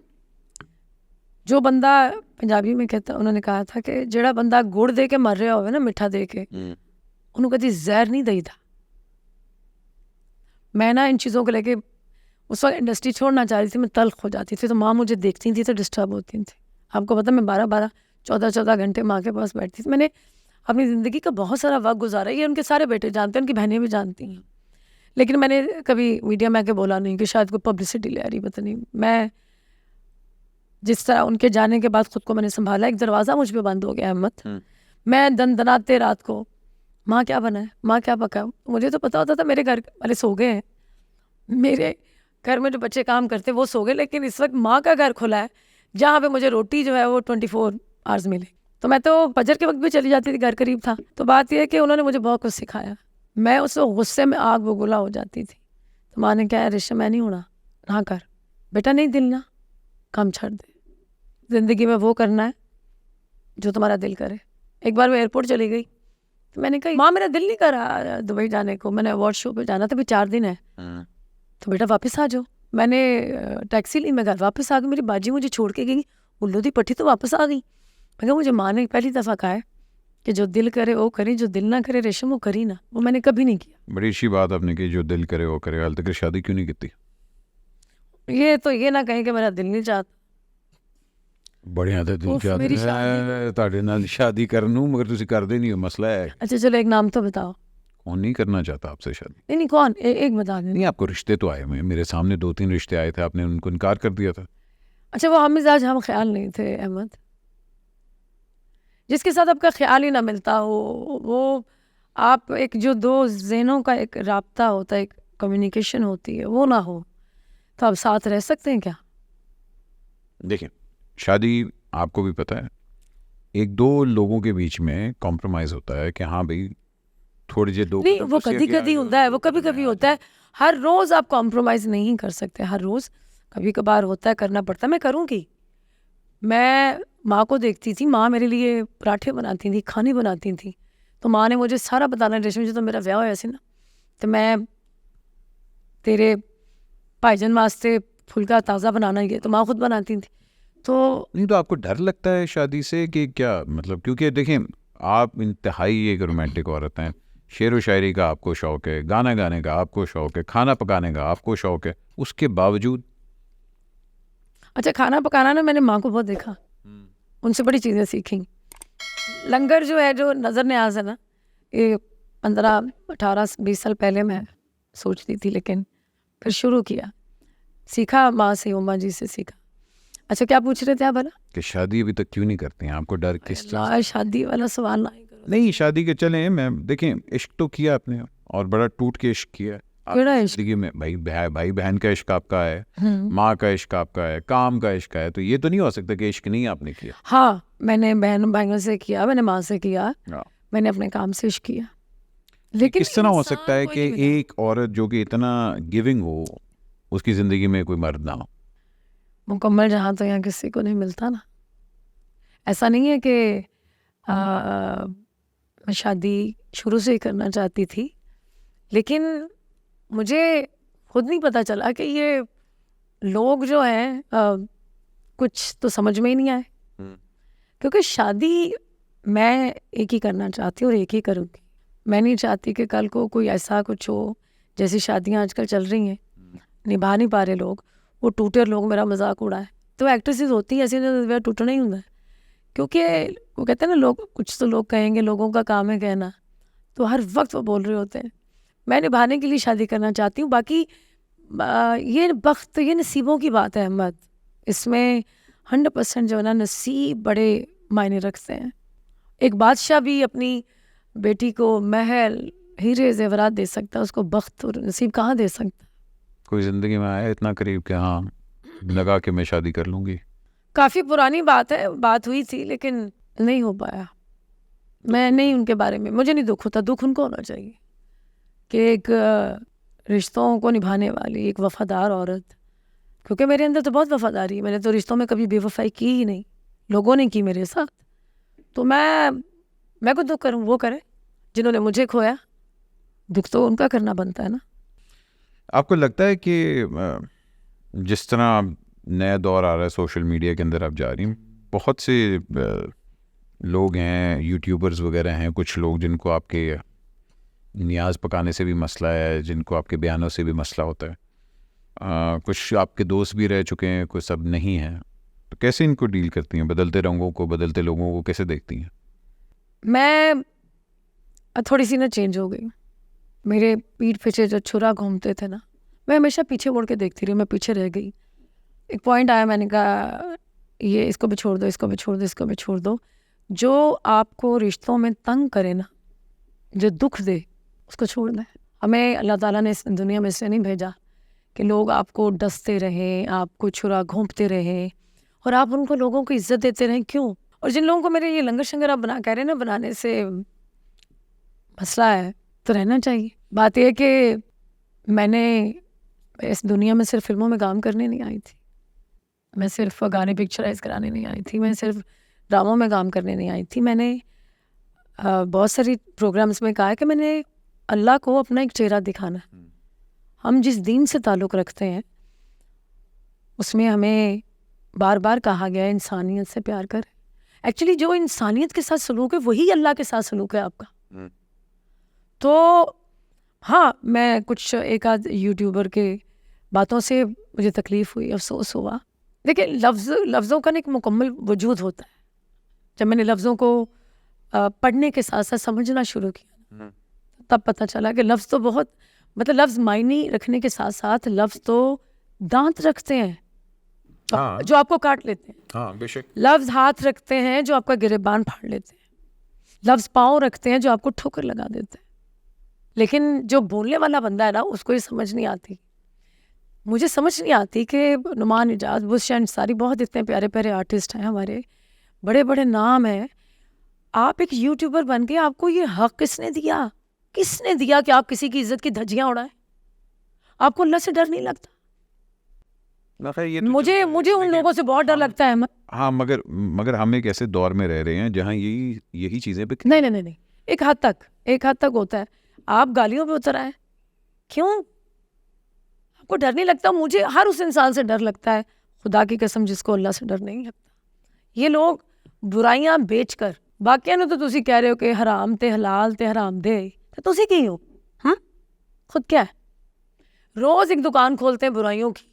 जो बंदा, पंजाबी में कहता, उन्होंने कहा था कि जेड़ा बंदा गुड़ दे के मर रहा होवे ना, मिठा दे के, उन्होंने कभी जहर नहीं दई था। मैं ना इन चीज़ों को लेके उस वक्त इंडस्ट्री छोड़ना चाह रही थी, मैं तल्ख हो जाती थी, तो माँ मुझे देखती थी तो डिस्टर्ब होती थी। आपको पता, मैं 12-12, 14-14 घंटे माँ के पास बैठती थी। मैंने अपनी ज़िंदगी का बहुत सारा वक्त गुजारा, ये उनके सारे बेटे जानते हैं, उनकी बहनें भी जानती हैं, लेकिन मैंने कभी मीडिया में आके बोला नहीं कि शायद कोई पब्लिसिटी ले आ रही, पता नहीं। मैं जिस तरह उनके जाने के बाद खुद को मैंने संभाला, एक दरवाज़ा मुझ पे बंद हो गया अहमद। मैं दनाते रात को, माँ क्या बना है, माँ क्या पका है। मुझे तो पता होता था मेरे घर वाले सो गए हैं, मेरे घर में जो बच्चे काम करते वो सो गए, लेकिन इस वक्त माँ का घर खुला है जहाँ पे मुझे रोटी जो है वो 24 आवर्स मिले। तो मैं तो फजर के वक्त भी चली जाती थी, घर करीब था। तो बात यह है कि उन्होंने मुझे बहुत कुछ सिखाया। मैं उस गुस्से में आग बबूला हो जाती थी। तो माँ ने क्या है, रेशम मैं नहीं होना, ना कर बेटा, नहीं दिल ना, काम छोड़ दे, ज़िंदगी में वो करना है जो तुम्हारा दिल करे। एक बार मैं एयरपोर्ट चली गई तो मैंने कहा, माँ मेरा दिल नहीं कर रहा दुबई जाने को, मैंने अवार्ड शो पे जाना था, भी 4 दिन है, तो बेटा वापस आ जाओ। मैंने टैक्सी ली, मैं घर वापस आ गई। मेरी बाजी मुझे छोड़ के गई, उल्लू दी पट्टी, तो वापस आ गई। मैं कहा, मुझे माँ ने पहली दफ़ा कहा है कि जो दिल करे वो करे, जो दिल ना करे रेशम वो करी ना। वो मैंने कभी नहीं किया। बड़ी अच्छी बात आपने की, जो दिल करे वो करे। हाल तक शादी क्यों नहीं की? ये ना कहें कि मेरा दिल नहीं चाहता। बढ़िया तो दिल चाहता मेरी है ਤੁਹਾਡੇ ਨਾਲ शादी करन नूं, मगर तुसी करदे नहीं हो, मसला है। अच्छा चलो एक नाम तो बताओ। कौन नहीं करना चाहता आपसे शादी? नहीं कौन, एक बता दें। नहीं, आपको रिश्ते तो आए हुए, मेरे सामने 2-3 रिश्ते आए थे, आपने उनको इनकार कर दिया था। अच्छा, वो हम मिजाज हम ख्याल नहीं थे अहमद। जिसके साथ आपका ख्याल ही ना मिलता हो, वो आप एक जो दो ज़हनों का एक राब्ता होता है, एक कम्युनिकेशन होती है, वो ना हो तो आप साथ रह सकते हैं क्या? देखिए, शादी आपको भी पता है, 1-2 लोगों के बीच में कॉम्प्रोमाइज़ होता है कि हाँ भाई थोड़ी जे दो नहीं, वो कभी कभी होता है, वो कभी कभी होता है। हर रोज़ आप कॉम्प्रोमाइज़ नहीं कर सकते, हर रोज़ कभी कभार होता है, करना पड़ता है। मैं करूँगी। मैं माँ को देखती थी, माँ मेरे लिए पराठे बनाती थी, खाने बनाती थी, तो माँ ने मुझे सारा बताना, रेशम जो तो मेरा ब्याह होया सी ना, तो मैं तेरे भाईजान वास्ते फुल्का ताज़ा बनाना ही है, तो माँ खुद बनाती थी। तो नहीं, तो आपको डर लगता है शादी से कि क्या मतलब? क्योंकि देखिए, आप इंतहाई एक रोमांटिक औरत हैं, शेर व शायरी का आपको शौक़ है, गाना गाने का आपको शौक़ है, खाना पकाने का आपको शौक़ है, उसके बावजूद। अच्छा, खाना पकाना ना मैंने माँ को बहुत देखा, उनसे बड़ी चीज़ें सीखी। लंगर जो है, जो नज़र न्याज है ना, ये 15, 18, 20 साल पहले मैं सोचती थी, लेकिन फिर शुरू किया, सीखा माँ से, उमा जी से सीखा। अच्छा, क्या पूछ रहे थे आप भला? कि शादी अभी तक क्यों नहीं करते हैं? आपको डर किस चीज़? यार, शादी वाला सवाल ना ही करो। नहीं, शादी के चलें, मैं देखें, इश्क तो किया आपने और बड़ा टूट के इश्क किया। केड़ा इश्क? जिंदगी में भाई बहन का इश्क आपका है, माँ का इश्क आपका है, काम का इश्क है, तो ये तो नहीं हो सकता कि इश्क नहीं आपने किया। हाँ, मैंने बहन भाइयों से किया, मैंने माँ से किया, मैंने अपने काम से इश्क किया। लेकिन किस तरह हो सकता है कि एक औरत जो कि इतना गिविंग हो, उसकी ज़िंदगी में कोई मर्द ना हो? मुकम्मल जहाँ तो यहाँ किसी को नहीं मिलता ना। ऐसा नहीं है कि मैं शादी शुरू से ही करना चाहती थी, लेकिन मुझे खुद नहीं पता चला कि ये लोग जो हैं कुछ तो समझ में ही नहीं आए। क्योंकि शादी मैं एक ही करना चाहती हूँ और एक ही करूँगी। मैं नहीं चाहती कि कल को कोई ऐसा कुछ हो, जैसी शादियाँ आजकल चल रही हैं, निभा नहीं पा रहे लोग, वो टूटे और लोग मेरा मजाक उड़ाए। तो एक्ट्रेसेस होती हैं ऐसी, मेरा टूटना ही होता है, क्योंकि वो कहते हैं ना, लोग कुछ तो लोग कहेंगे, लोगों का काम है कहना, तो हर वक्त वो बोल रहे होते हैं। मैं निभाने के लिए शादी करना चाहती हूँ। बाकी ये वक्त, ये नसीबों की बात है अहमद, इसमें 100% जो है ना, नसीब बड़े मायने रखते हैं। एक बादशाह भी अपनी बेटी को महल, हीरे जेवरात दे सकता है, उसको वक्त और नसीब कहाँ दे सकता? कोई ज़िंदगी में आया इतना करीब कि हाँ लगा कि मैं शादी कर लूँगी? काफ़ी पुरानी बात है, बात हुई थी लेकिन नहीं हो पाया। मैं नहीं, उनके बारे में मुझे नहीं दुख होता। दुख उनको होना चाहिए कि एक रिश्तों को निभाने वाली एक वफादार औरत, क्योंकि मेरे अंदर तो बहुत वफादारी है। मैंने तो रिश्तों में कभी बेवफाई की ही नहीं, लोगों ने की मेरे साथ। तो मैं को दुख करूँ, वो करे जिन्होंने मुझे खोया। दुख तो उनका करना बनता है ना। आपको लगता है कि जिस तरह नया दौर आ रहा है, सोशल मीडिया के अंदर आप जा रही हैं, बहुत से लोग हैं, यूट्यूबर्स वगैरह हैं, कुछ लोग जिनको आपके न्याज पकाने से भी मसला है, जिनको आपके बयानों से भी मसला होता है, कुछ आपके दोस्त भी रह चुके हैं, कुछ सब नहीं हैं, तो कैसे इनको डील करती हैं? बदलते रंगों को, बदलते लोगों को कैसे देखती हैं? मैं थोड़ी सी ना चेंज हो गई। मेरे पीठ पीछे जो छुरा घूमते थे ना, मैं हमेशा पीछे मुड़ के देखती रही, मैं पीछे रह गई। एक पॉइंट आया, मैंने कहा ये इसको भी छोड़ दो, इसको भी छोड़ दो, इसको भी छोड़ दो। जो आपको रिश्तों में तंग करे ना, जो दुख दे, उसको छोड़ दें। हमें अल्लाह ताला ने इस दुनिया में इसलिए नहीं भेजा कि लोग आपको डसते रहें, आपको छुरा घोंपते रहें और आप उनको, लोगों को इज्जत देते रहें। क्यों? और जिन लोगों को मेरे ये लंगर शंगर आप कह रहे हैं ना, बनाने से मसला है, तो रहना चाहिए। बात यह है कि मैंने इस दुनिया में सिर्फ फिल्मों में काम करने नहीं आई थी, मैं सिर्फ गाने पिक्चराइज कराने नहीं आई थी, मैं सिर्फ ड्रामों में काम करने नहीं आई थी। मैंने बहुत सारी प्रोग्राम्स में कहा है कि मैंने अल्लाह को अपना एक चेहरा दिखाना है। हम जिस दीन से ताल्लुक़ रखते हैं उसमें हमें बार बार कहा गया है इंसानियत से प्यार कर। एक्चुअली जो इंसानियत के साथ सलूक है वही अल्लाह के साथ सलूक है आपका। तो हाँ, मैं कुछ एक आध यूट्यूबर के बातों से मुझे तकलीफ़ हुई, अफसोस हुआ। देखिए, लफ्ज़ों का एक मुकम्मल वजूद होता है। जब मैंने लफ्ज़ों को पढ़ने के साथ साथ समझना शुरू किया, तब पता चला कि लफ्ज़ तो बहुत, मतलब लफ्ज़ मायने रखने के साथ साथ लफ्ज़ तो दांत रखते हैं, हाँ, जो आपको काट लेते हैं। हाँ बेशक। लफ्ज़ हाथ रखते हैं जो आपका गिरेबान फाड़ लेते हैं। लफ्ज़ पाँव रखते हैं जो आपको ठोकर लगा देते हैं। लेकिन जो बोलने वाला बंदा है ना, उसको ये समझ नहीं आती। मुझे समझ नहीं आती कि नुमान इजाज़, बुशरा अंसारी, बहुत इतने प्यारे प्यारे आर्टिस्ट हैं हमारे, बड़े बड़े नाम हैं। आप एक यूट्यूबर बन के आपको ये हक किसने दिया? किसने दिया कि आप किसी की इज्जत की धज्जियां उड़ाएं? आपको अल्लाह से डर नहीं लगता? मुझे उन लोगों से बहुत डर लगता है। हाँ, मगर हम एक ऐसे दौर में रह रहे हैं जहाँ यही चीज़ें नहीं, एक हद तक होता है। आप गालियों पे उतर आए, क्यों? आपको डर नहीं लगता? मुझे हर उस इंसान से डर लगता है, खुदा की कसम, जिसको अल्लाह से डर नहीं लगता। ये लोग बुराइयां बेचकर, बाकियां तो तुसी कह रहे हो कि हराम ते हलाल ते हराम दे, तो तुसी की हो? खुद क्या है? रोज एक दुकान खोलते हैं बुराइयों की,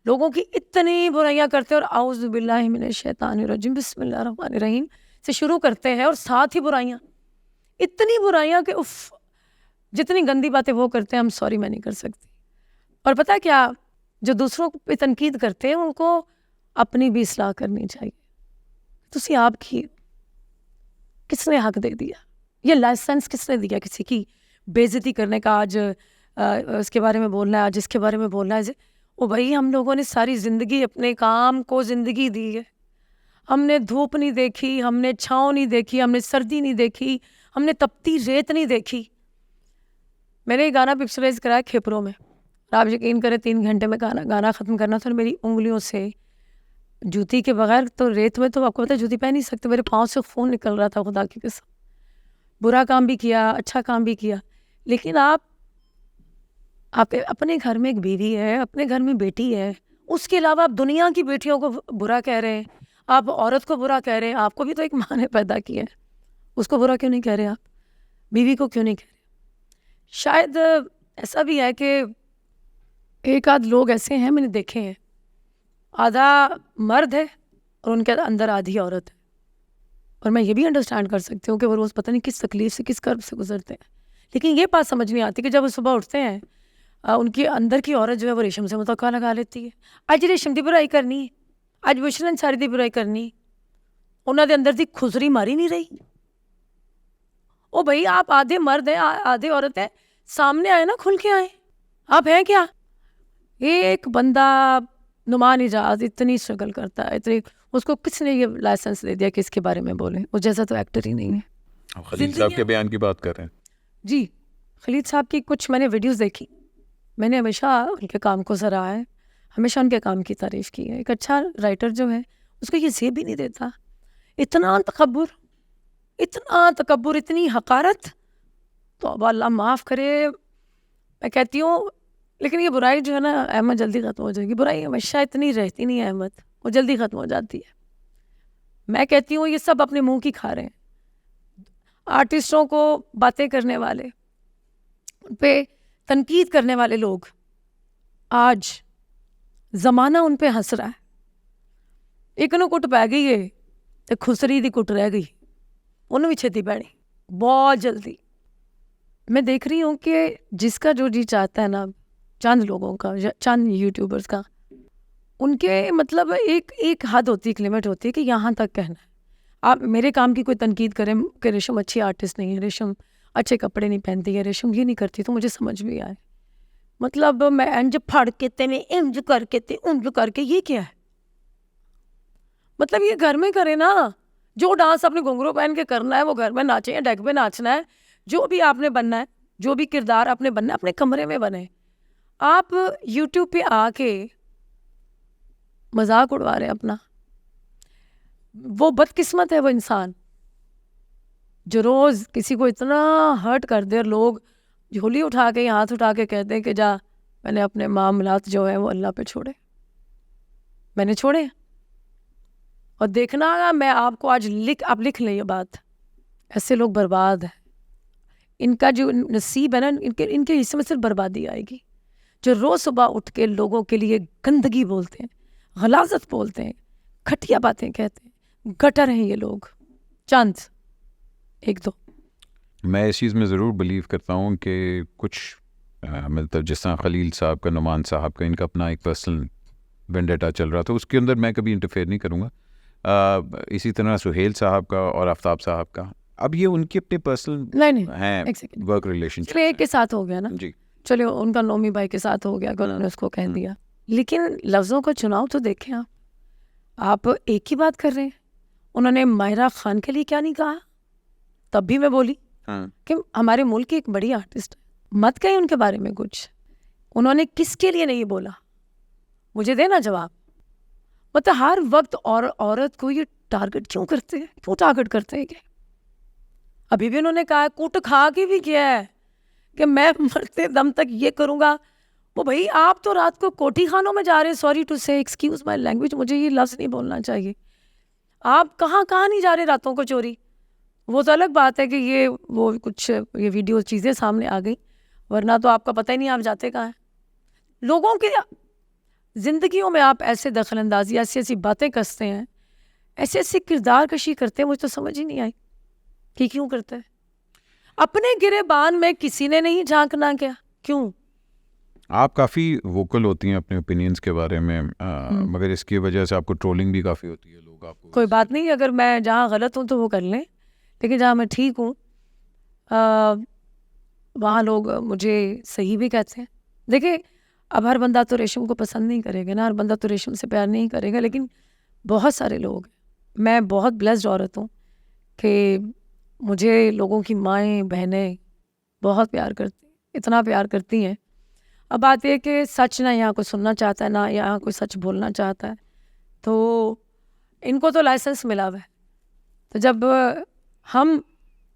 लोगों की इतनी बुराइयां करते हैं, और आउज़ु बिल्लाहि मिनश शैतानिर रजीम बिस्मिल्लाहिर रहमानिर रहीम से शुरू करते हैं, और साथ ही बुराइयां, इतनी बुराइयां कि उफ, जितनी गंदी बातें वो करते हैं, हम सॉरी मैं नहीं कर सकती। और पता है क्या, जो दूसरों पे तनकीद करते हैं उनको अपनी भी इस्लाह करनी चाहिए। तुसी आपकी किसने हक दे दिया? ये लाइसेंस किसने दिया किसी की बेइज्जती करने का? आज उसके बारे में बोलना है, आज इसके बारे में बोलना है। ओ भाई, हम लोगों ने सारी ज़िंदगी अपने काम को ज़िंदगी दी है। हमने धूप नहीं देखी, हमने छाँव नहीं देखी, हमने सर्दी नहीं देखी, हमने तपती रेत नहीं देखी। मैंने ये गाना पिक्चराइज कराया खेपरों में, आप यकीन करें 3 घंटे में गाना ख़त्म करना था, और मेरी उंगलियों से, जूती के बगैर तो रेत में तो आपको पता है जूती पहन नहीं सकते, मेरे पाँव से खून निकल रहा था, खुदा की कसम। बुरा काम भी किया, अच्छा काम भी किया, लेकिन आप अपने घर में एक बीवी है, अपने घर में बेटी है, उसके अलावा आप दुनिया की बेटियों को बुरा कह रहे हैं, आप औरत को बुरा कह रहे हैं। आपको भी तो एक माँ ने पैदा किया है, उसको बुरा क्यों नहीं कह रहे आप? बीवी को क्यों नहीं कह रहे? शायद ऐसा भी है कि एक आध लोग ऐसे हैं, मैंने देखे हैं, आधा मर्द है और उनके अंदर आधी औरत है। और मैं ये भी अंडरस्टैंड कर सकती हूँ कि वो रोज़ पता नहीं किस तकलीफ से, किस कर्ब से गुजरते हैं। लेकिन ये बात समझ नहीं आती कि जब वो सुबह उठते हैं, उनके अंदर की औरत जो है वो रेशम से मुतक्का लगा लेती है। अज रेशम की बुराई करनी है, अज विशन अंसारी की बुराई करनी है, उन्होंने अंदर की खुजरी मारी नहीं रही। ओ भाई, आप आधे मर्द हैं, आधे औरत है, सामने आए ना, खुल के आए। आप हैं क्या? एक बंदा नुमान इजाज इतनी स्ट्रगल करता है, इतनी, उसको किसने ये लाइसेंस दे दिया कि इसके बारे में बोले? वो जैसा तो एक्टर ही नहीं है। खलील साहब के बयान की बात कर रहे हैं जी, खलील साहब की कुछ मैंने वीडियोस देखी, मैंने हमेशा उनके काम को सराहा है, हमेशा उनके काम की तारीफ़ की है। एक अच्छा राइटर जो है उसको ये सेब भी नहीं देता। इतना तकब्बुर, इतनी हकारत, तो अब अल्लाह माफ़ करे। मैं कहती हूँ, लेकिन ये बुराई जो है ना अहमद, जल्दी ख़त्म हो जाएगी। बुराई हमेशा इतनी रहती नहीं है अहमद, वो जल्दी ख़त्म हो जाती है। मैं कहती हूँ ये सब अपने मुंह की खा रहे हैं। आर्टिस्टों को बातें करने वाले, उन पे तनकीद करने वाले लोग, आज ज़माना उन पे हंस रहा है। एक नू कुट पै गई है तो खुसरी दी कुट रह गई, उन्होंने भी छेती पैनी बहुत जल्दी। मैं देख रही हूँ कि जिसका जो जी चाहता है ना, चंद लोगों का, चंद यूट्यूबर्स का, उनके मतलब एक हद होती है, एक लिमिट होती है कि यहाँ तक कहना है। आप मेरे काम की कोई तनकीद करें कि रेशम अच्छी आर्टिस्ट नहीं है, रेशम अच्छे कपड़े नहीं पहनती है, रेशम ये नहीं करती, तो मुझे समझ भी आए। मतलब मैं इंज फड़ के ते, मैं इंज करके ते, उंज करके, ये क्या है? मतलब ये घर में करे ना, जो डांस अपने घुंघरू पहन के करना है वो घर में नाचे, या डेक पे नाचना है, जो भी आपने बनना है, जो भी किरदार आपने बनना है, अपने कमरे में बने। आप यूट्यूब पे आके मजाक उड़वा रहे हैं अपना। वो बदकिस्मत है वो इंसान जो रोज़ किसी को इतना हर्ट कर दे, और लोग झोली उठा के, हाथ उठा के कहते हैं कि जा, मैंने अपने मामलात जो है वो अल्लाह पे छोड़े, मैंने छोड़े। और देखना, मैं आपको आज आप लिख लें ये बात, ऐसे लोग बर्बाद हैं। इनका जो नसीब है ना, इनके हिस्से में सिर्फ बर्बादी आएगी। जो रोज़ सुबह उठ के लोगों के लिए गंदगी बोलते हैं, गलाजत बोलते हैं, घटिया बातें कहते हैं, गटर हैं ये लोग, चंद एक दो। मैं इस चीज़ में ज़रूर बिलीव करता हूँ कि कुछ मतलब जिस तरह खलील साहब का, नुमान साहब का, इनका अपना एक पर्सनल वेंडेटा चल रहा था, उसके अंदर मैं कभी इंटरफेयर नहीं करूँगा। इसी तरह सुहेल साहब का और आफ्ताब साहब का, अब ये उनके अपने पर्सनल नहीं हैं वर्क रिलेशनशिप एक के साथ हो गया ना जी। चलो, उनका नोमी भाई के साथ हो गया कि उन्होंने उसको कह दिया, लेकिन लफ्ज़ों का चुनाव तो देखें आप एक ही बात कर रहे हैं। उन्होंने माहिरा खान के लिए क्या नहीं कहा, तब भी मैं बोली कि हमारे मुल्क की एक बड़ी आर्टिस्ट है, मत कहीं उनके बारे में कुछ। उन्होंने किसके लिए नहीं बोला, मुझे देना जवाब। मतलब हर वक्त औरत को ये टारगेट क्यों करते हैं, क्यों टारगेट करते हैं? क्या अभी भी उन्होंने कहा है, कूट खा के भी किया है कि मैं मरते दम तक ये करूँगा। वो भाई, आप तो रात को कोठी खानों में जा रहे हैं, सॉरी टू से, एक्सक्यूज़ माय लैंग्वेज, मुझे ये लफ्ज़ नहीं बोलना चाहिए। आप कहाँ नहीं जा रहे रातों को चोरी। वो तो अलग बात है कि ये वो कुछ ये वीडियो चीज़ें सामने आ गई, वरना तो आपका पता ही नहीं आप जाते कहाँ हैं। लोगों के ज़िंदगियों में आप ऐसे दखलंदाजी, ऐसी ऐसी बातें कसते हैं, ऐसे ऐसे किरदार कशी करते हैं, मुझे तो समझ ही नहीं आई कि क्यों करते हैं। अपने गिरेबान में किसी ने नहीं झांकना क्या? क्यों? आप काफ़ी वोकल होती हैं अपने ओपिनियंस के बारे में, मगर इसकी वजह से आपको ट्रोलिंग भी काफ़ी होती है, लोग आपको। कोई बात नहीं, अगर मैं जहाँ गलत हूँ तो वो कर लें, लेकिन जहाँ मैं ठीक हूँ वहाँ लोग मुझे सही भी कहते हैं। देखिए, अब हर बंदा तो रेशम को पसंद नहीं करेगा ना, हर बंदा तो रेशम से प्यार नहीं करेगा, लेकिन बहुत सारे लोग, मैं बहुत ब्लेस्ड औरत हूँ कि मुझे लोगों की माएँ बहनें बहुत प्यार करती, इतना प्यार करती हैं। अब बात यह कि सच ना यहाँ कोई सुनना चाहता है, ना यहाँ कोई सच बोलना चाहता है, तो इनको तो लाइसेंस मिला हुआ है। तो जब हम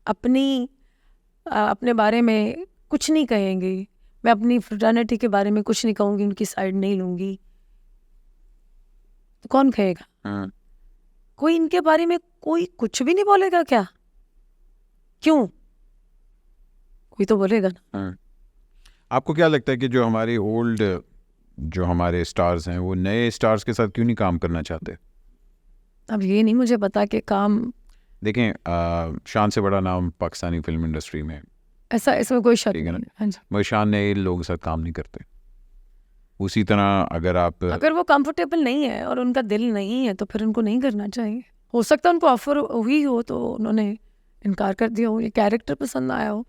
अपने बारे में कुछ नहीं कहेंगे, मैं अपनी फ्रेटर्निटी के बारे में कुछ नहीं कहूँगी, उनकी साइड नहीं लूँगी, तो कौन कहेगा? कोई इनके बारे में कोई कुछ भी नहीं बोलेगा क्या? क्यों? कोई तो बोलेगा ना। आपको क्या लगता है कि जो हमारे ओल्ड जो हमारे स्टार्स हैं वो नए स्टार्स के साथ क्यों नहीं काम करना चाहते? अब ये नहीं मुझे पता कि काम देखें शान से बड़ा नाम पाकिस्तानी फिल्म इंडस्ट्री में, ऐसा इसमें कोई शक ठीक है नहीं ना? है। हाँ जी, मगर शान नए लोगों के साथ काम नहीं करते। उसी तरह अगर आप अगर वो कंफर्टेबल नहीं है और उनका दिल नहीं है तो फिर उनको नहीं करना चाहिए। हो सकता है उनको ऑफर हुई हो तो उन्होंने इनकार कर दिया हो, ये कैरेक्टर पसंद आया हो।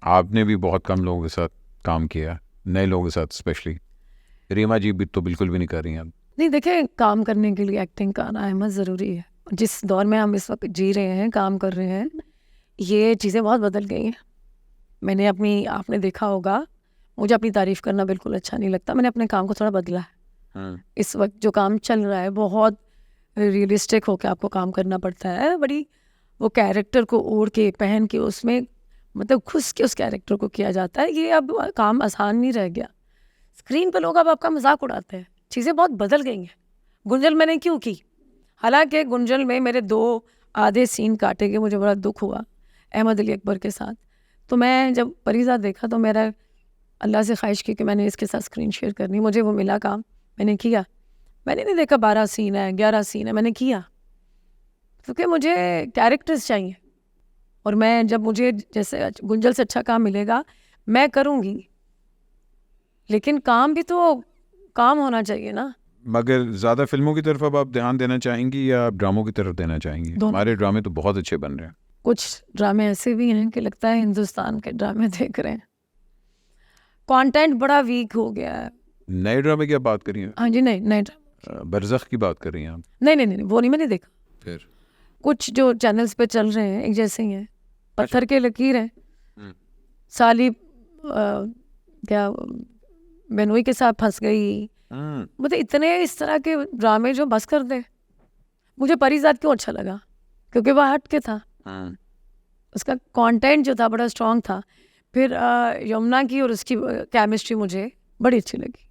आपने भी बहुत कम लोगों के साथ काम किया, नए लोगों के साथ स्पेशली। रीमा जी भी तो बिल्कुल भी नहीं कर रही हैं अब। नहीं देखें, काम करने के लिए एक्टिंग का आना अहम ज़रूरी है। जिस दौर में हम इस वक्त जी रहे हैं, काम कर रहे हैं, ये चीज़ें बहुत बदल गई हैं। आपने देखा होगा, मुझे अपनी तारीफ़ करना बिल्कुल अच्छा नहीं लगता, मैंने अपने काम को थोड़ा बदला है। इस वक्त जो काम चल रहा है बहुत रियलिस्टिक होकर आपको काम करना पड़ता है। बड़ी वो कैरेक्टर को ओढ़ के पहन के उसमें मतलब घुस के उस कैरेक्टर को किया जाता है। ये अब काम आसान नहीं रह गया। स्क्रीन पर लोग अब आपका मजाक उड़ाते हैं, चीज़ें बहुत बदल गई हैं। गुंजल मैंने क्यों की, हालांकि गुंजल में मेरे 2 आधे सीन काटे गए, मुझे बड़ा दुख हुआ अहमद अली अकबर के साथ। तो मैं जब परीज़ा देखा तो मेरा अल्लाह से ख्वाहिश की कि मैंने इसके साथ स्क्रीन शेयर करनी, मुझे वो मिला काम, मैंने किया। मैंने नहीं देखा 12 सीन है 11 सीन है, मैंने किया क्योंकि मुझे कैरेक्टर्स चाहिए। और मैं जब मुझे जैसे गुंजल से अच्छा काम मिलेगा मैं करूँगी, लेकिन काम भी तो काम होना चाहिए ना। मगर ज़्यादा फिल्मों की तरफ अब आप ध्यान देना चाहेंगी या आप ड्रामों की तरफ देना चाहेंगी? दोनों। हमारे ड्रामे तो बहुत अच्छे बन रहे हैं। कुछ ड्रामे ऐसे भी हैं कि लगता है हिंदुस्तान के ड्रामे देख रहे हैं। कंटेंट बड़ा वीक हो गया है। नए ड्रामे की आप बात कर रही हैं? हाँ जी, नहीं बरज़ख की बात कर रही हैं आप? नहीं वो नहीं मैंने देखा। फिर कुछ जो चैनल्स पे चल रहे हैं एक जैसे ही हैं, पत्थर के लकीर हैं, साली क्या बेनोई के साथ फंस गई, मतलब इतने इस तरह के ड्रामे जो बस कर दे। मुझे परिजात क्यों अच्छा लगा, क्योंकि वह हट के था, उसका कंटेंट जो था बड़ा स्ट्रांग था। फिर यमुना की और उसकी केमिस्ट्री मुझे बड़ी अच्छी लगी,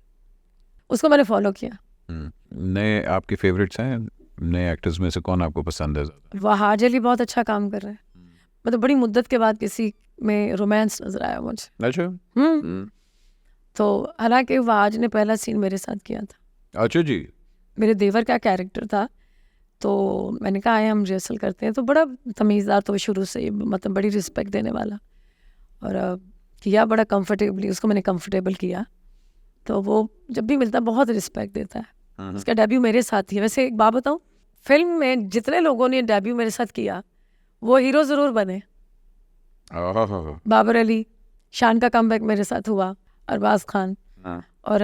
उसको मैंने फॉलो किया। नए आपके फेवरेट्स हैं? नए एक्टर्स में से कौन आपको पसंद है ज़्यादा? वहाज अली बहुत अच्छा काम कर रहे हैं, मतलब बड़ी मुद्दत के बाद किसी में रोमांस नजर आया मुझे। अच्छा। तो हालांकि वहाज ने पहला सीन मेरे साथ किया था, अच्छा जी। मेरे देवर का कैरेक्टर था, तो मैंने कहा आए हम रिहर्सल करते हैं। तो बड़ा तमीज़दार, तो शुरू से ही मतलब बड़ी रिस्पेक्ट देने वाला, और किया बड़ा कंफर्टेबली, उसको मैंने कंफर्टेबल किया। तो वो जब भी मिलता बहुत रिस्पेक्ट देता है। उसका डेब्यू मेरे साथ ही है। वैसे एक बात बताऊँ, फिल्म में जितने लोगों ने डेब्यू मेरे साथ किया वो हीरो ज़रूर बने। बाबर अली, शान का कमबैक मेरे साथ हुआ, अरबाज खान, और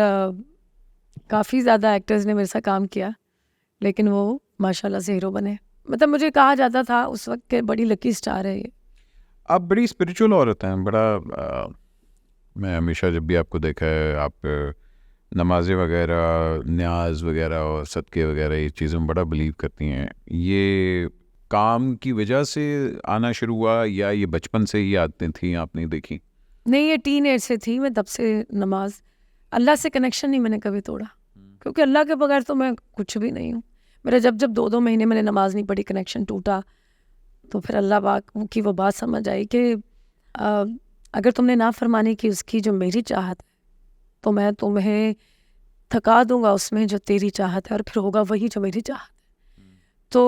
काफ़ी ज़्यादा एक्टर्स ने मेरे साथ काम किया, लेकिन वो माशाल्लाह से हीरो बने। मतलब मुझे कहा जाता था उस वक्त के बड़ी लकी स्टार है ये। आप बड़ी स्पिरिचुअल औरत हैं, बड़ा मैं हमेशा जब भी आपको देखा है आप नमाज़ें वगैरह, न्याज वगैरह और सदक़े वगैरह ये चीज़ों में बड़ा बिलीव करती हैं। ये काम की वजह से आना शुरू हुआ या ये बचपन से ही आदतें थी आपने देखी? नहीं, ये टीन एज से थी। मैं तब से नमाज, अल्लाह से कनेक्शन नहीं मैंने कभी तोड़ा, क्योंकि अल्लाह के बगैर तो मैं कुछ भी नहीं हूँ। मेरा जब 2-2 महीने मैंने नमाज नहीं पढ़ी, कनेक्शन टूटा। तो फिर अल्लाह पाक की वो बात समझ आई कि अगर तुमने ना फरमानी की उसकी जो मेरी चाहत है, तो मैं तुम्हें थका दूंगा उसमें जो तेरी चाहत है, और फिर होगा वही जो मेरी चाहत है। तो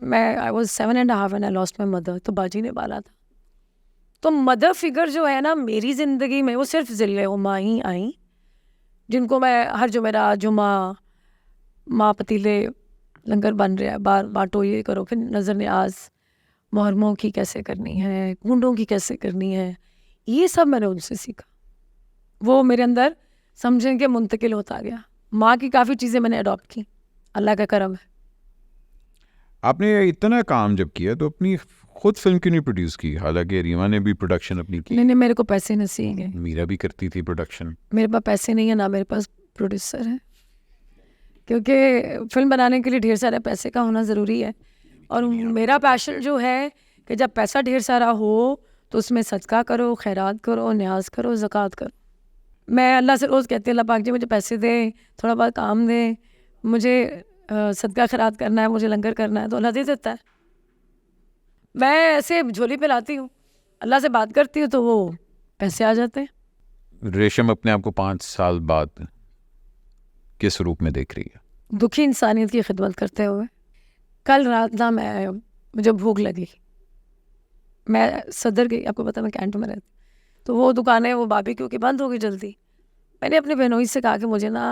मैं I was 7.5 when I lost my mother, तो बाजी ने पाला था। तो मदर फिगर जो है ना मेरी ज़िंदगी में, वो सिर्फ ज़िले उमा ही आई, जिनको मैं हर जुमेरात जुमा माँ पतीले लंगर बन रहा है, बांटो, ये करो, फिर नज़र न्याज, मुहर्रमों की कैसे करनी है, कुंडों की कैसे करनी है, ये सब मैंने उनसे सीखा। वो मेरे अंदर समझें कि मुंतकिल होता गया। माँ की काफ़ी चीज़ें मैंने अडॉप्ट की, अल्लाह का करम है। आपने इतना काम जब किया तो अपनी खुद फिल्म क्यों नहीं प्रोड्यूस की? हालांकि रीमा ने भी प्रोडक्शन अपनी की। नहीं, मेरे को पैसे नसीब है। मीरा भी करती थी प्रोडक्शन। मेरे पास पैसे नहीं है, ना मेरे पास प्रोड्यूसर है, क्योंकि फिल्म बनाने के लिए ढेर सारे पैसे का होना ज़रूरी है। और मेरा पैशन जो है कि जब पैसा ढेर सारा हो तो उसमें सदका करो, खैरात करो, न्याज करो, ज़कात करो। मैं अल्लाह से रोज़ कहती हूँ, अल्लाह पाक जी मुझे पैसे दे, थोड़ा बहुत काम दे, मुझे सदका खैरात करना है, मुझे लंगर करना है, तो अल्लाह दे देता है। मैं ऐसे झोली पे लाती हूँ, अल्लाह से बात करती हूँ तो वो पैसे आ जाते हैं। रेशम अपने आप को 5 साल बाद किस रूप में देख रही है? दुखी इंसानियत की खिदमत करते हुए। कल रात ना मुझे भूख लगी, मैं सदर गई, आपको पता मैं कैंट में रहती, तो वो दुकानें वो बारबेक्यू की बंद हो गई जल्दी। मैंने अपने बहनोई से कहा कि मुझे ना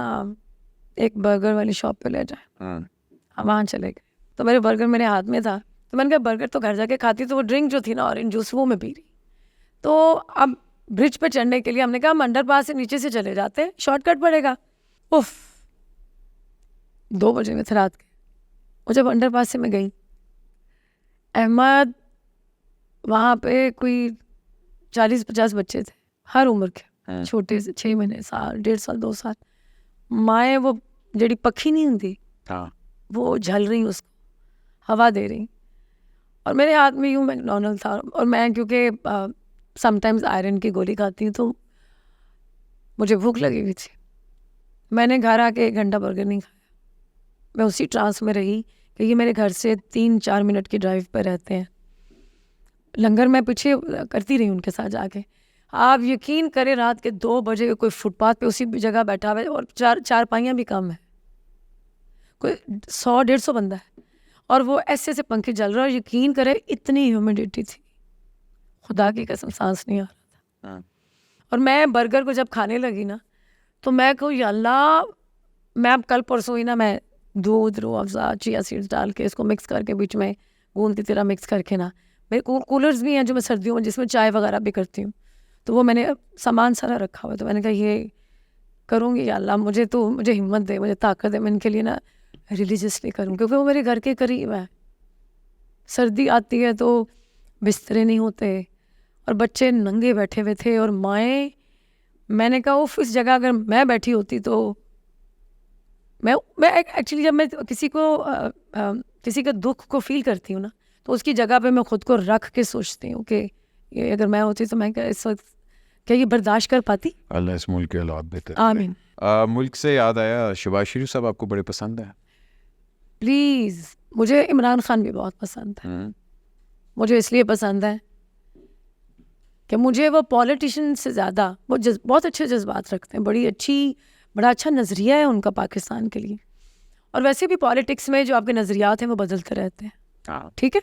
एक बर्गर वाली शॉप पे ले जाए, हम वहाँ चले गए। तो मेरे बर्गर मेरे हाथ में था, तो मैंने कहा बर्गर तो घर जाके खाती, तो वो ड्रिंक जो थी ना ऑरेंज जूस वो मैं पी रही। तो अब ब्रिज पे चढ़ने के लिए हमने कहा हम अंडरपास से नीचे से चले जाते हैं, शॉर्टकट पड़ेगा। उफ, 2 बजे में थे रात के। और जब अंडरपास से मैं गई, अहमद वहाँ पे कोई 40-50 बच्चे थे, हर उम्र के, छोटे से 6 महीने, साल, 1.5 साल, 2 साल। माएँ वो जड़ी पक्षी नहीं होती, वो झल रही उसको हवा दे रही, और मेरे हाथ में यूँ मैकडोनल्ड था। और मैं क्योंकि समटाइम्स आयरन की गोली खाती हूँ, तो मुझे भूख लगी हुई थी। मैंने घर आके 1 घंटा बर्गर नहीं खाया। मैं उसी ट्रांस में रही कि ये मेरे घर से 3-4 मिनट की ड्राइव पर रहते हैं। लंगर मैं पीछे करती रही उनके साथ जाके। आप यकीन करें, रात के 2 बजे कोई फुटपाथ पे उसी जगह बैठा हुआ है, और चारपाइयाँ भी कम है, कोई 100-150 बंदा है, और वो ऐसे ऐसे पंखे जल रहा है। और यकीन करें इतनी ह्यूमिडिटी थी, खुदा की कसम सांस नहीं आ रहा था। और मैं बर्गर को जब खाने लगी ना, तो मैं कहूँ या अल्लाह, मैं अब कल परसों ही ना मैं दूध, रूह अफ़ज़ा, चिया सीड्स डाल के इसको मिक्स करके बीच में गूंद की तरह मिक्स करके ना, मेरे कूलर्स भी हैं जो मैं सर्दियों में जिसमें चाय वगैरह भी करती हूँ, तो वो मैंने सामान सारा रखा हुआ है। तो मैंने कहा ये करूँगी या अल्लाह, मुझे हिम्मत दे, मुझे ताकत दे, मैं इनके लिए ना रिलीजियसली करूँ, क्योंकि वो मेरे घर के करीब है। सर्दी आती है तो बिस्तरे नहीं होते, और बच्चे नंगे बैठे हुए थे, और माएँ, मैंने कहा उफ, इस जगह अगर मैं बैठी होती तो मैं एक्चुअली जब मैं किसी का दुख को फील करती हूँ ना, तो उसकी जगह पे मैं खुद को रख के सोचती हूँ कि ये अगर मैं होती तो मैं क्या इस वक्त क्या ये बर्दाश्त कर पाती। अल्लाह इस मुल्क के हालात बेहतर। आमीन। मुल्क से याद आया, शहबाज शरीफ साहब आपको बड़े पसंद है? प्लीज़, मुझे इमरान खान भी बहुत पसंद है। मुझे इसलिए पसंद है कि मुझे वो पॉलिटिशियन से ज़्यादा वो बहुत अच्छे जज्बात रखते हैं, बड़ा अच्छा नज़रिया है उनका पाकिस्तान के लिए। और वैसे भी पॉलिटिक्स में जो आपके नज़रियात हैं वो बदलते रहते हैं, ठीक है।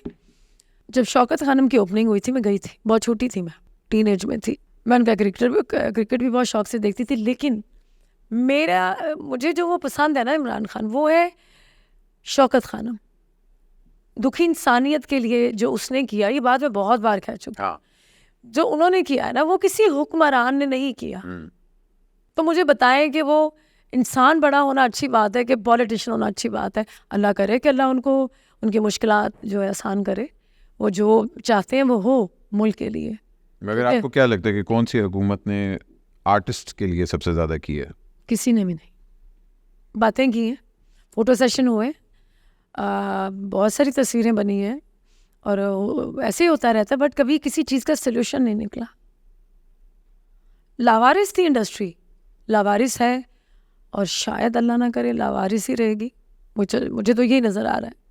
जब शौकत खानम की ओपनिंग हुई थी, मैं गई थी, बहुत छोटी थी, मैं टीनेज में थी। मैं उनका क्रिकेट भी बहुत शौक से देखती थी, लेकिन मुझे जो वो पसंद है ना इमरान खान, वो है शौकत खानम। दुखी इंसानियत के लिए जो उसने किया, ये बात मैं बहुत बार कह चुकी, जो उन्होंने किया है ना, वो किसी हुक्मरान ने नहीं किया। तो मुझे बताएं कि वो इंसान बड़ा होना अच्छी बात है कि पॉलिटिशियन होना अच्छी बात है। अल्लाह करे कि अल्लाह उनको उनकी मुश्किलात जो है आसान करे, वो जो चाहते हैं वो हो मुल्क के लिए। मगर आपको क्या लगता है कि कौन सी हुकूमत ने आर्टिस्ट के लिए सबसे ज़्यादा की है? किसी ने भी नहीं। बातें की हैं, फ़ोटो सेशन हुए, बहुत सारी तस्वीरें बनी हैं, और ऐसे ही होता रहता है, बट कभी किसी चीज़ का सल्यूशन नहीं निकला। लावारिस थी इंडस्ट्री, लावारिस है, और शायद अल्लाह ना करे लावारिस ही रहेगी। मुझे तो यही नज़र आ रहा है।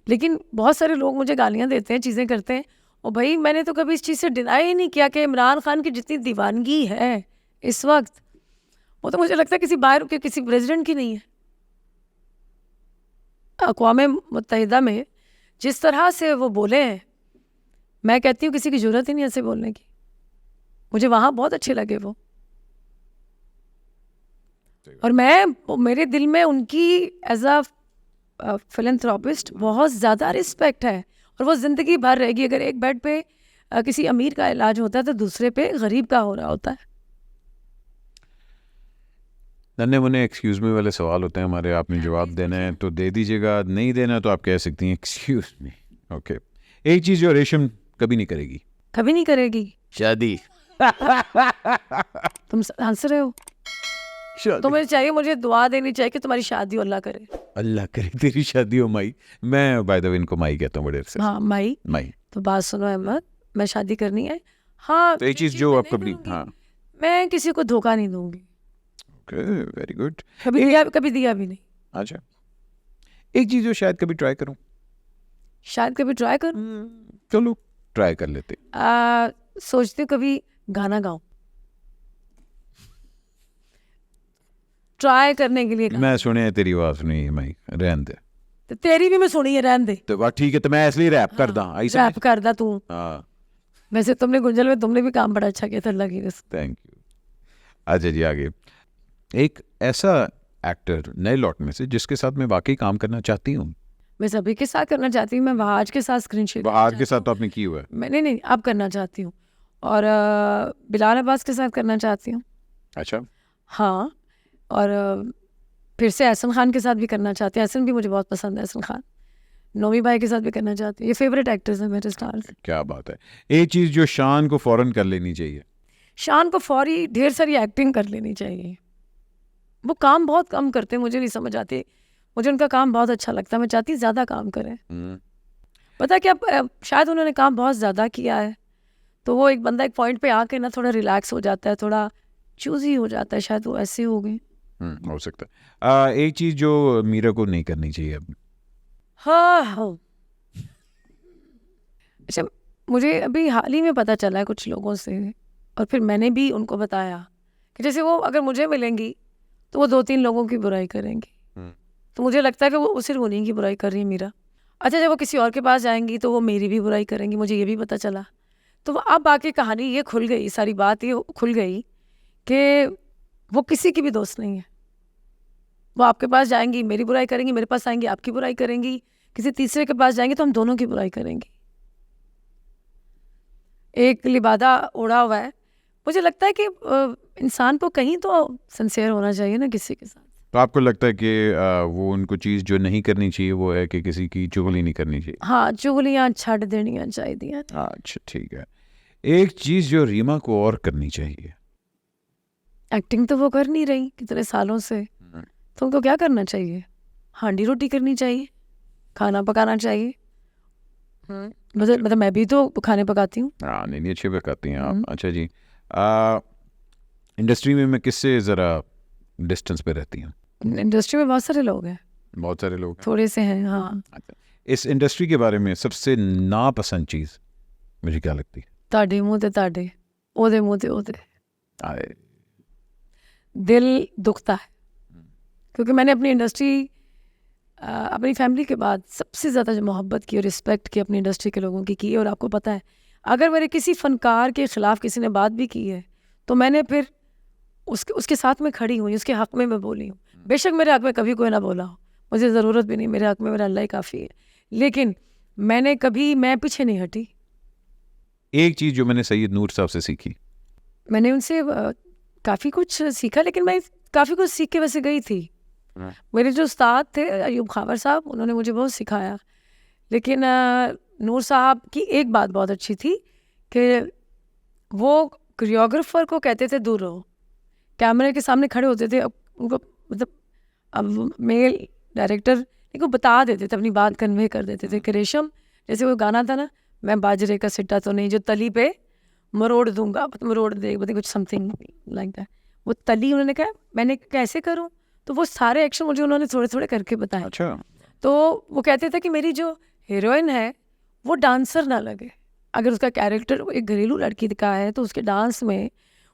लेकिन बहुत सारे लोग मुझे गालियाँ देते हैं, चीज़ें करते हैं, और भाई मैंने तो कभी इस चीज़ से डिनाई ही नहीं किया कि इमरान खान की जितनी दीवानगी है इस वक्त, वो तो मुझे लगता है किसी बाहर के किसी प्रेसिडेंट की नहीं है। अक़वाम मुत्तहिदा में जिस तरह से वो बोले हैं, मैं कहती हूँ किसी की ज़रूरत ही नहीं ऐसे बोलने की। मुझे वहाँ बहुत अच्छे लगे वो, और मेरे दिल में उनकी एज अ फिलैंथ्रोपिस्ट बहुत ज़्यादा रिस्पेक्ट है, और वो ज़िंदगी भर रहेगी। अगर एक बेड पे किसी अमीर का इलाज होता है तो दूसरे पे गरीब का हो रहा होता है। नन्हे मुन्ने एक्सक्यूज़ मी वाले सवाल होते हैं हमारे, आपने जवाब देना है तो दे दीजिएगा, नहीं देना तो आप कह सकती हैं एक्सक्यूज़ मी। ओके, एक चीज़ जो रेशम कभी नहीं करेगी। कभी नहीं करेगी? शादी। तुम हंस रहे हो? तो मुझे दुआ देनी चाहिए कि तुम्हारी शादी अल्लाह करे। अल्लाह करे तेरी शादी हो माई। मैं बाय द वे इनको माई कहता हूँ बड़े अरसे से। हाँ, माई। तो बात सुनो अहमद, मैं शादी करनी है। हाँ, तो एक चीज़ जो आप कभी, हाँ, मैं किसी को धोखा नहीं दूंगी। Very good. कभी दिया भी नहीं। अच्छा, एक चीज़ जो शायद कभी ट्राई करूँ। शायद कभी ट्राई करूँ। चलो ट्राई कर लेते। सोचती हूँ कभी गाना गाऊं। ट्राई करने के लिए कहा। मैं सुने तेरी आवाज सुनी मैं रहन दे तो तेरी भी मैं सुनी है, रहन दे। तो बात ठीक है तो मैं इसलिए रैप कर दा आई रैप कर दा तू। हाँ वैसे तुमने गुंजल में तुमने भी काम बड़ा अच्छा किया था, अल्लाह की कसम। Thank you. अच्छा जी आगे, एक ऐसा एक्टर नए लॉट में से जिसके साथ मैं वाकई काम करना चाहती हूँ। मैं सभी के साथ करना चाहती हूँ। मैं वहाज के साथ स्क्रीन शेयर बहार के साथ तो आपने की हुआ है। मैंने नहीं, अब करना चाहती हूँ। और बिलाल अब्बास के साथ करना चाहती हूँ। अच्छा हाँ, और फिर से एहसन खान के साथ भी करना चाहती हूँ। एहसन भी मुझे बहुत पसंद है, एहसन खान। नोमी भाई के साथ भी करना चाहती हूँ। ये फेवरेट एक्टर्स हैं मेरे स्टार्स। क्या बात है। एक चीज़ जो शान को फौरन कर लेनी चाहिए। शान को फौरी ढेर सारी एक्टिंग कर लेनी चाहिए। वो काम बहुत कम करते हैं, मुझे नहीं समझ आती। मुझे उनका काम बहुत अच्छा लगता है, मैं चाहती हूँ ज़्यादा काम करें। पता क्या, शायद उन्होंने काम बहुत ज़्यादा किया है, तो वो एक बंदा एक पॉइंट पे आके ना थोड़ा रिलैक्स हो जाता है, थोड़ा चूजी हो जाता है, शायद वो ऐसे हो गए। हो सकता है। एक चीज़ जो मीरा को नहीं करनी चाहिए अब। हाँ, अच्छा, मुझे अभी हाल ही में पता चला है कुछ लोगों से, और फिर मैंने भी उनको बताया कि जैसे वो अगर मुझे मिलेंगी तो वो 2-3 लोगों की बुराई करेंगी। तो मुझे लगता है कि वो सिर्फ उन्हीं की बुराई कर रही है मीरा। अच्छा, जब वो किसी और के पास जाएंगी तो वो मेरी भी बुराई करेंगी, मुझे ये भी पता चला। तो अब बाकी कहानी ये खुल गई, सारी बात ये खुल गई कि वो किसी की भी दोस्त नहीं है। वो आपके पास जाएंगी मेरी बुराई करेंगी, मेरे पास आएंगी आपकी बुराई करेंगी, किसी तीसरे के पास जाएंगे तो हम दोनों की बुराई करेंगी। एक लिबादा ओढ़ा हुआ है। मुझे लगता है कि इंसान को कहीं तो सिंसियर होना चाहिए ना किसी के साथ। तो आपको लगता है कि वो उनको चीज़ जो नहीं करनी चाहिए वो है कि किसी की चुगली नहीं करनी चाहिए। हाँ, चुगलियाँ छੱਡ देनियाँ चाहिए। अच्छा ठीक है। एक चीज़ जो रीमा को और करनी चाहिए। एक्टिंग तो वो कर नहीं रही कितने सालों से, तो उनको क्या करना चाहिए? हांडी रोटी करनी चाहिए, खाना पकाना चाहिए। मतलब मैं भी तो खाने पकाती हूँ। हाँ नहीं अच्छे पकाती हैं आप। अच्छा जी, इंडस्ट्री में मैं किससे ज़रा डिस्टेंस पे रहती हूँ? इंडस्ट्री में बहुत सारे लोग हैं, बहुत सारे लोग हैं। थोड़े से हैं। हाँ, अच्छा, इस इंडस्ट्री के बारे में सबसे नापसंद चीज़ मुझे क्या लगती है? ताड़े मुँह ते ताड़े, ओदे मुँह ते ओदे। आए, दिल दुखता है, क्योंकि मैंने अपनी इंडस्ट्री अपनी फैमिली के बाद सबसे ज़्यादा जो मोहब्बत की और रिस्पेक्ट की अपनी इंडस्ट्री के लोगों की है। और आपको पता है, अगर मेरे किसी फ़नकार के ख़िलाफ़ किसी ने बात भी की है तो मैंने फिर उसके साथ में खड़ी हुई, उसके हक़ में मैं बोली हूँ। बेशक मेरे हक़ में कभी कोई ना बोला हो, मुझे ज़रूरत भी नहीं, मेरे हक़ में मेरा अल्लाह ही काफ़ी है, लेकिन मैं पीछे नहीं हटी। एक चीज़ जो मैंने सैयद नूर साहब से सीखी। मैंने उनसे काफ़ी कुछ सीखा, लेकिन मैं काफ़ी कुछ सीख के वैसे गई थी। मेरे जो उस्ताद थे अयूब खावर साहब, उन्होंने मुझे बहुत सिखाया। लेकिन नूर साहब की एक बात बहुत अच्छी थी कि वो कोरियोग्राफर को कहते थे दूर रहो, कैमरे के सामने खड़े होते थे, अब उनको मतलब अब मेल डायरेक्टर को बता देते थे, अपनी बात कन्वे कर देते थे कि रेशम, जैसे वो गाना था ना, मैं बाजरे का सिट्टा तो नहीं जो तली पे मरोड़ दूंगा, मरोड़ दे, मतलब कुछ समथिंग लाइक दैट। वो तली उन्होंने कहा, मैंने कैसे करूँ, तो वो सारे एक्शन मुझे उन्होंने थोड़े थोड़े करके बताए। अच्छा, तो वो कहते थे कि मेरी जो हीरोइन है वो डांसर ना लगे, अगर उसका कैरेक्टर एक घरेलू लड़की का है तो उसके डांस में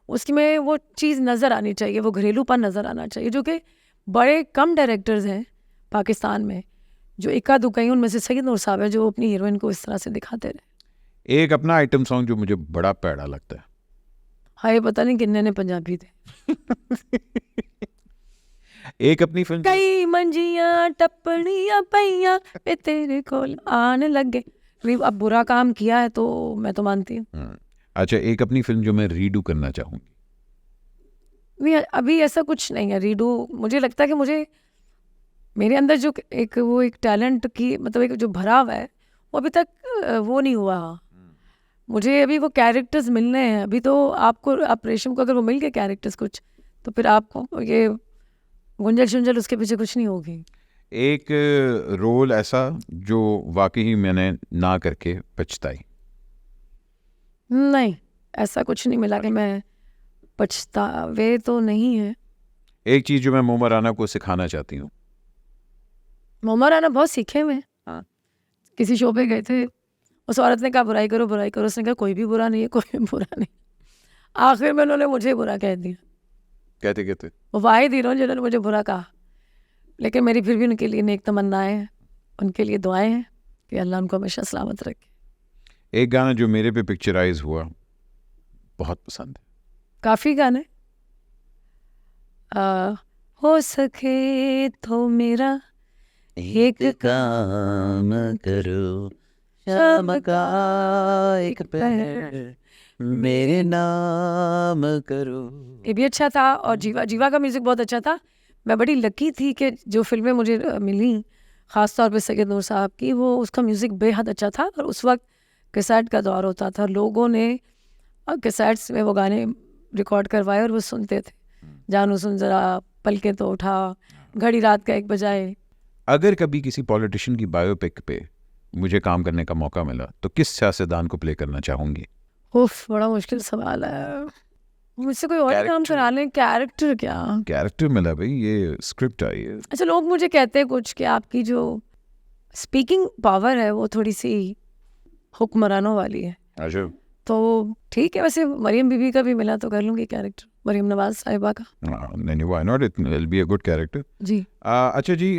उसमें वो चीज़ नज़र आनी चाहिए, वो घरेलूपन नज़र आना चाहिए, जो कि बड़े कम डायरेक्टर्स हैं पाकिस्तान में, जो इक्का दुक्का ही उनमें से सैयद नूर साहब है जो अपनी हीरोइन को इस तरह से दिखाते रहे। एक अपना आइटम सॉन्ग जो मुझे बड़ा पैड़ा लगता है। हाय, पता नहीं किन्ने ने पंजाबी थे। एक अपनी फिल्म कई मंजियां टप्पणियां पैया पे तेरे कोल आन लगे। अब बुरा काम किया है तो मैं तो मानती हूँ। अच्छा, एक अपनी फिल्म जो मैं रीडू करना चाहूँगी। नहीं, अभी ऐसा कुछ नहीं है रीडू। मुझे लगता है कि मुझे मेरे अंदर जो एक टैलेंट की मतलब एक जो भराव है वो अभी तक वो नहीं हुआ। मुझे अभी वो कैरेक्टर्स मिलने हैं। अभी तो आप रेशम को अगर वो मिल गए कैरेक्टर्स कुछ, तो फिर आपको ये गुंजल शुंजल उसके पीछे कुछ नहीं होगी। एक रोल ऐसा जो वाकई ही मैंने ना करके पछताई। नहीं, ऐसा कुछ नहीं मिला कि मैं पछतावे तो नहीं है। एक चीज़ जो मैं मोमा राना को सिखाना चाहती हूँ। मोमा राना बहुत सीखे हुए। हाँ। किसी शो पे गए थे, उस औरत ने कहा बुराई करो बुराई करो, उसने कहा कोई भी बुरा नहीं है, कोई भी बुरा नहीं। आखिर में उन्होंने मुझे बुरा कह दिया। कहते कहते वो वाहिद हीरो जिन्होंने मुझे बुरा कहा, लेकिन मेरी फिर भी उनके लिए नेक तमन्नाएं हैं, उनके लिए दुआएं हैं कि अल्लाह उनको हमेशा सलामत रखे। एक गाना जो मेरे पे पिक्चराइज हुआ, बहुत पसंद है। काफ़ी गाने हो सके तो मेरा एक काम करो, शाम का एक पहर मेरे नाम करो। ये भी अच्छा था, और जीवा का म्यूज़िक बहुत अच्छा था। मैं बड़ी लकी थी कि जो फिल्में मुझे मिली, ख़ास तौर पे सैयद नूर साहब की, वो उसका म्यूज़िक बेहद अच्छा था। और उस वक्त कैसेट का दौर होता था, लोगों ने कैसेट्स में वो गाने रिकॉर्ड करवाए और वो सुनते थे। जानू सुन ज़रा, पलके तो उठा, घड़ी रात का 1 बजाए। अगर कभी किसी पॉलिटिशियन की बायोपिक पे मुझे काम करने का मौका मिला तो किस सियासतदान को प्ले करना चाहूंगी? उफ, बड़ा मुश्किल सवाल है। मुझसे कोई और काम Character. करा लें। कैरेक्टर क्या? कैरेक्टर मिला भाई, ये स्क्रिप्ट आई है। अच्छा, लोग मुझे कहते हैं कुछ कि आपकी जो स्पीकिंग पावर है वो थोड़ी सी हुक्मरानों वाली है, अच्छा, तो ठीक है। वैसे मरियम बीबी का भी मिला तो कर लूँगी कैरेक्टर, मरियम नवाज साहिबा का। नहीं, why not, it will be a good character. जी। अच्छा जी,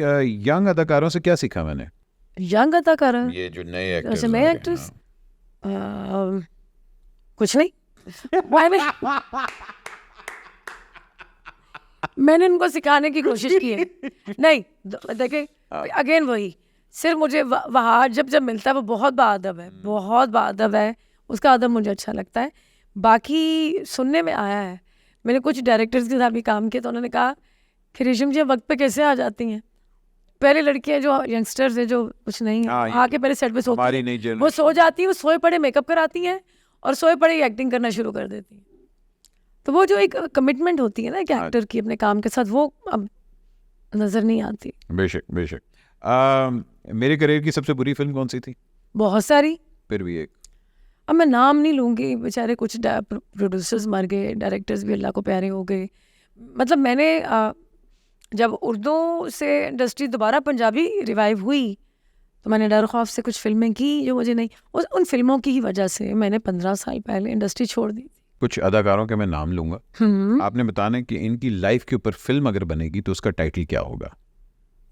यंग अदाकारों से क्या सीखा मैंने? यंग अदाकारा, ये जो नए अच्छा एक्टर्स नए एक्ट्रेस, कुछ नहीं। मैंने उनको सिखाने की कोशिश की है। नहीं, देखें, अगेन वही, सिर्फ मुझे वहाँ जब मिलता है वो बहुत बाअदब है, बहुत बाअदब है, उसका अदब मुझे अच्छा लगता है। बाकी सुनने में आया है, मैंने कुछ डायरेक्टर्स के साथ भी काम किया, तो उन्होंने कहा कि रेशम जी वक्त पे कैसे आ जाती हैं। पहले लड़कियां जो यंगस्टर्स हैं, जो कुछ नहीं है, आके पहले सेट पे सोती हमारी हैं, नई वो जनरेशन सो जाती है, वो सोए पड़े मेकअप कराती हैं और सोए पड़े ही एक्टिंग करना शुरू कर देती हैं। तो वो जो एक कमिटमेंट होती है ना एक एक्टर की अपने काम के साथ, वो अब नज़र नहीं आती। बेशक बेशक। मेरे करियर की सबसे बुरी फिल्म कौन सी थी? बहुत सारी, फिर भी एक। अब मैं नाम नहीं लूँगी, बेचारे कुछ प्रोड्यूसर्स मर गए, डायरेक्टर्स भी अल्लाह को प्यारे हो गए। मतलब मैंने जब उर्दू से इंडस्ट्री दोबारा पंजाबी रिवाइव हुई, तो मैंने डर खौफ से कुछ फिल्में की जो मुझे नहीं, उन फिल्मों की ही वजह से मैंने 15 साल पहले इंडस्ट्री छोड़ दी। कुछ अदाकारों के मैं नाम लूंगा, आपने बताना है कि इनकी लाइफ के ऊपर फिल्म अगर बनेगी तो उसका टाइटल क्या होगा,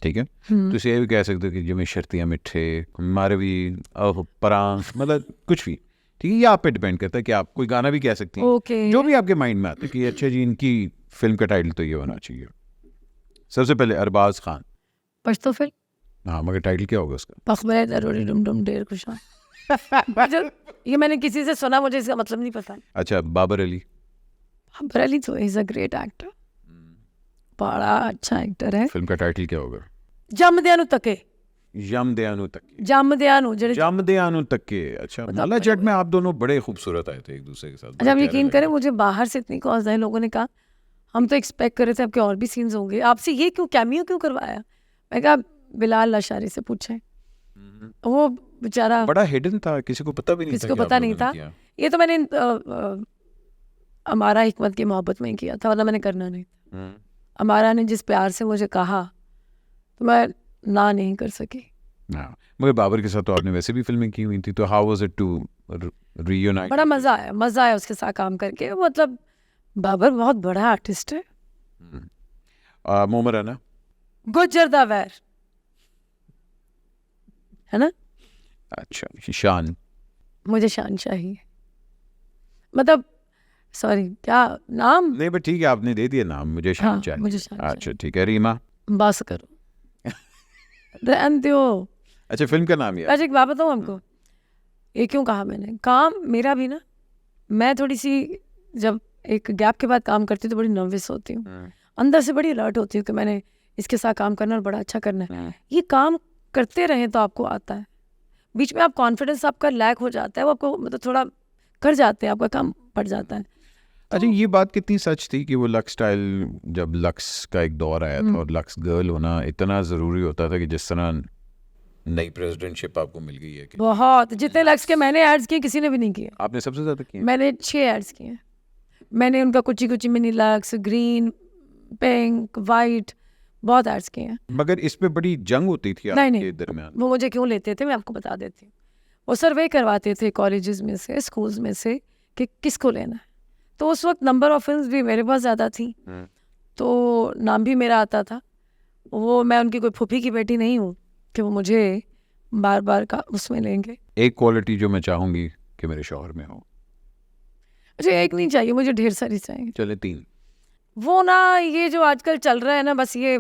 ठीक है? तो इसे ये भी कह सकते हो कि जिमें शर्तियाँ मिठे, मारवी, परांग, मतलब कुछ भी, ठीक है? ये आप पे डिपेंड करता है कि आप कोई गाना भी कह सकती हैं, ओके, जो भी आपके माइंड में आता है कि अच्छा जी इनकी फिल्म का टाइटल तो ये होना चाहिए। सबसे पहले अरबाज खान। पश्तो फिल्म, हाँ, मगर टाइटल क्या होगा उसका? पखबरे दरोड़ी डुम डुम ढेर खुशा। ये मैंने किसी से सुना, मुझे इसका मतलब नहीं पता। अच्छा, बाबर अली। बाबर अली तो इज अ ग्रेट एक्टर, बड़ा अच्छा एक्टर है। फिल्म का टाइटल क्या होगा? जमदियानु तके, जमदियानु तक। जमदियानु जेड़े। जमदियानु तक के। अच्छा, माला जट में आप दोनों बड़े खूबसूरत आए थे एक दूसरे के साथ। अच्छा, आप यकीन करें, मुझे बाहर से इतनी कॉल्स आई, लोगों ने कहा हम तो एक्सपेक्ट कर रहे थे आपके और भी सीन्स होंगे, आपसे ये क्यों कैमियो क्यों करवाया? मैं कहा बिलाल लाशारी से पूछें, वो बेचारा बड़ा हिडन था, किसी को पता भी नहीं था। किसी को पता नहीं था। ये तो मैंने अमारा हिकमत की मोहब्बत में ही किया था, वरना मैंने करना नहीं था। अमारा ने जिस प्यार से मुझे कहा तो मैं ना नहीं कर सकी। हाँ, मगर बाबर के साथ तो आपने वैसे भी फिल्में की हुई थी, तो how was it to reunite? बड़ा मज़ा आया उसके साथ काम करके। मतलब बाबर बहुत बड़ा आर्टिस्ट है। मोमर राना। गुजर दा वैर है ना। अच्छा, शान। मुझे शान चाहिए, मतलब सॉरी क्या नाम, नहीं बट ठीक है, आपने दे दिया नाम, मुझे शान हाँ, चाहिए। मुझे शान अच्छा ठीक है। रीमा। बस करो, रहन दो। अच्छा, फिल्म का नाम यार? अच्छा, एक बात बताऊँ आपको, ये क्यों कहा मैंने, काम मेरा भी ना, मैं थोड़ी सी जब एक गैप के बाद काम करती हूँ तो बड़ी नर्वस होती हूँ, अंदर से बड़ी अलर्ट होती हूँ कि मैंने इसके साथ काम करना और बड़ा अच्छा करना है। ये काम करते रहें तो आपको आता है, बीच में आप कॉन्फिडेंस आपका लैक हो जाता है, वो आपको मतलब थोड़ा कर जाते हैं, आपका काम पड़ जाता है। अच्छा, ये बात कितनी सच थी कि वो लक्स स्टाइल, जब लक्स का एक दौर आया था और लक्स गर्ल होना इतना ज़रूरी होता था कि जिस तरह नई प्रेसिडेंटशिप आपको मिल गई है कि बहुत, जितने लक्स के मैंने एड्स किए किसी ने भी नहीं किए। आपने सबसे ज़्यादा किए? मैंने 6 एड्स किए हैं। मैंने उनका कुची कुची mini Lux, green, pink, white, बहुत एड्स किए हैं। मगर इस पे बड़ी जंग होती थी आपके दरमियान। वो मुझे क्यों लेते थे मैं आपको बता देती हूँ। वो सर्वे करवाते थे कॉलेजेस में से, स्कूल्स में से कि किसको लेना है, तो उस वक्त नंबर ऑफ फिल्म्स भी मेरे पास ज़्यादा थी, तो नाम भी मेरा आता था। वो मैं उनकी कोई फूफी की बेटी नहीं हूँ कि वो मुझे बार बार का उसमें लेंगे। एक क्वालिटी जो मैं चाहूँगी कि मेरे शौहर में हो। मुझे एक नहीं चाहिए, मुझे ढेर सारी चाहिए। चले 3। वो ना ये जो आजकल चल रहा है ना, बस ये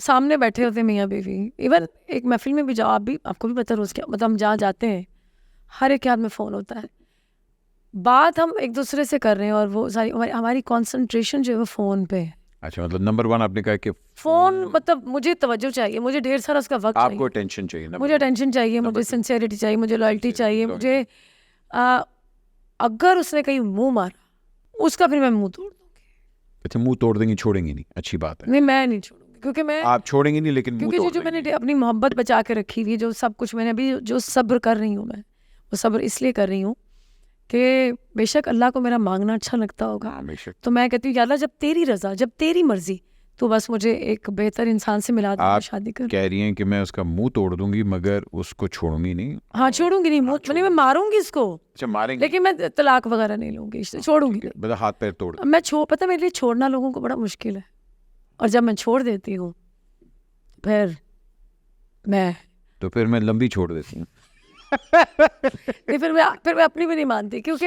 सामने बैठे होते मियाँ बीवी। इवन एक महफिल में भी जाओ, आप भी, आपको भी पता है रोज़ क्या, मतलब हम जहाँ जाते हैं हर एक के हाथ में फ़ोन होता है। बात हम एक दूसरे से कर रहे हैं और वो सारी हमारी कॉन्सेंट्रेशन जो है वो फ़ोन पे है। अच्छा, मतलब नंबर 1 आपने कहा कि फ़ोन, मतलब मुझे तवज्जो चाहिए, मुझे ढेर सारा उसका वक्त आपको चाहिए, अटेंशन चाहिए ना। मुझे अटेंशन चाहिए, मुझे सिंसेरिटी चाहिए, मुझे लॉयल्टी चाहिए, मुझे अगर उसने कहीं मुंह मारा उसका फिर मैं मुंह तोड़ दूंगी। अच्छा, मुंह तोड़ देंगी, छोड़ेंगी नहीं, अच्छी बात है। नहीं, मैं नहीं छोड़ूंगी, क्योंकि मैं आप छोड़ेंगी नहीं लेकिन मुंह क्योंकि तोड़ जो देंगी। मैंने अपनी मोहब्बत बचा के रखी हुई, जो सब कुछ मैंने अभी जो सब्र कर रही हूँ, मैं वो सब्र इसलिए कर रही हूँ कि बेशक अल्लाह को मेरा मांगना अच्छा लगता होगा, बेशक। तो मैं कहती हूँ या अल्लाह, जब तेरी रज़ा, जब तेरी मर्जी, तो बस मुझे एक बेहतर इंसान से मिला दे, आप शादी कर। कह रही हैं कि मैं उसका मुंह तोड़ दूंगी मगर उसको छोड़ूंगी नहीं। हाँ, छोड़ूंगी नहीं, मुँह मैं मारूंगी इसको, अच्छा, मारेंगे लेकिन मैं तलाक वगैरह नहीं लूंगी, छोड़ूंगी नहीं। मतलब हाथ पैर तोड़। मैं पता है मेरे लिए छोड़ना लोगों को बड़ा मुश्किल है, और जब मैं छोड़ देती हूँ फिर मैं लंबी छोड़ देती हूँ। नहीं, फिर मैं अपनी भी नहीं मानती, क्योंकि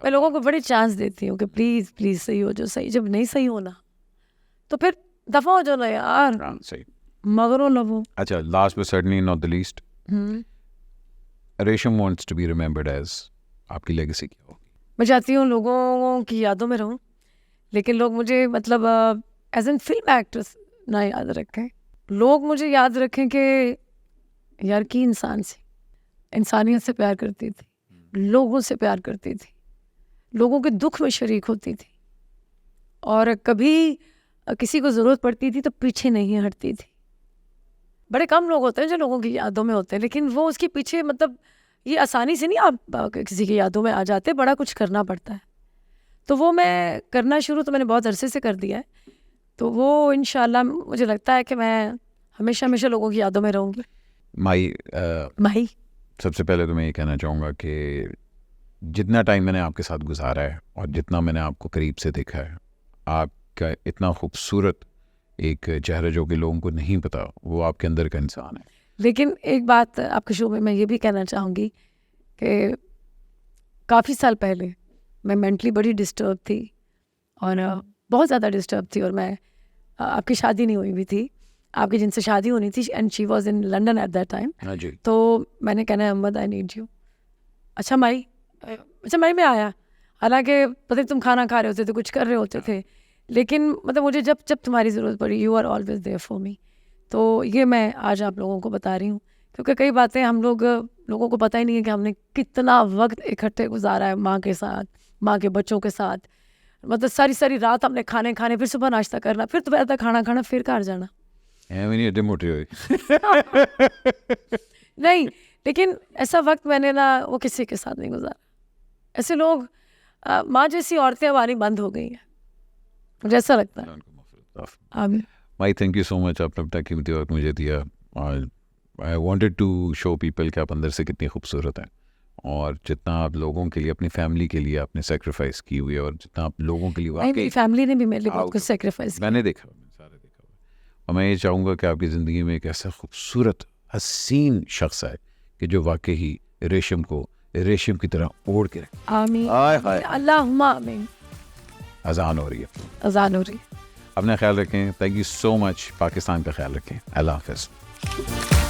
मैं लोगों को बड़ी चांस देती हूँ कि प्लीज़ प्लीज़ सही हो जो सही, जब नहीं सही होना तो फिर दफ़ा हो जाओ ना यार, हाँ, सही। मगरो लवो। अच्छा, last but certainly not the least, Resham wants to be remembered as, आपकी लेगेसी क्या होगी? मैं चाहती हूँ लोगों की यादों में रहूँ, लेकिन लोग मुझे मतलब एज एन फिल्म एक्ट्रेस ना याद रखें। लोग मुझे याद रखें कि यार की इंसान से, इंसानियत से प्यार करती थी, लोगों से प्यार करती थी, लोगों के दुख में शरीक होती थी, और कभी किसी को ज़रूरत पड़ती थी तो पीछे नहीं हटती थी। बड़े कम लोग होते हैं जो लोगों की यादों में होते हैं, लेकिन वो उसके पीछे, मतलब ये आसानी से नहीं आप किसी की यादों में आ जाते, बड़ा कुछ करना पड़ता है। तो वो मैं करना शुरू तो मैंने बहुत अरसे से कर दिया है, तो वो इंशाल्लाह मुझे लगता है कि मैं हमेशा हमेशा लोगों की यादों में रहूँगी। माही, सबसे पहले तो मैं ये कहना चाहूँगा कि जितना टाइम मैंने आपके साथ गुजारा है और जितना मैंने आपको करीब से देखा है, आपका इतना खूबसूरत एक चेहरा जो कि लोगों को नहीं पता, वो आपके अंदर का इंसान है। लेकिन एक बात आपके शो में मैं ये भी कहना चाहूँगी कि काफ़ी साल पहले मैं मेंटली बड़ी डिस्टर्ब थी, और बहुत ज़्यादा डिस्टर्ब थी, और मैं आपकी शादी नहीं हुई भी थी, आपकी जिनसे शादी होनी थी, and she was in London at that time. हाँ जी। तो मैंने कहना अहमद आई नीड यू। अच्छा माई में आया, हालांकि पता नहीं तुम खाना खा रहे होते थे, कुछ कर रहे होते थे, लेकिन मतलब मुझे जब जब तुम्हारी ज़रूरत पड़ी, you are always there for me. तो ये मैं आज आप लोगों को बता रही हूँ, क्योंकि कई बातें हम लोगों को पता ही नहीं है कि हमने कितना वक्त इकट्ठे गुजारा है माँ के साथ, माँ के बच्चों के साथ। मतलब सारी सारी रात हमने खाने फिर सुबह नाश्ता करना, फिर दोपहर तक खाना खाना, फिर घर जाना। नहीं, लेकिन ऐसा वक्त मैंने ना वो किसी के साथ नहीं गुजारा। ऐसे लोग, माँ जैसी औरतें हमारी बंद हो गई हैं, मुझे ऐसा लगता है। आमीन। My, thank you so much, आपने अपना कीमती वक्त मुझे दिया। I wanted to show people कि आप अंदर से कितनी खूबसूरत हैं, और जितना आप लोगों के लिए, अपनी फैमिली के लिए आपने सेक्रीफाइस की हुई है, और जितना आप लोगों के लिए मेरी फैमिली ने भी मेरे लिए बहुत कुछ सेक्रीफाइस किया। मैंने देखा, मैंने सारे देखा हुआ। और मैं ये चाहूँगा कि आपकी ज़िंदगी में एक ऐसा खूबसूरत हसीन शख्स आए कि जो वाकई ही रेशम को रेशम की तरह ओढ़ के रखे। आमीन, अल्लाहुम्मा आमीन। अजान हो रही है, अजान हो रही है। अपना ख्याल रखें। Thank you so much. Pakistan का ख्याल रखें। अल्लाह हाफ़िज़।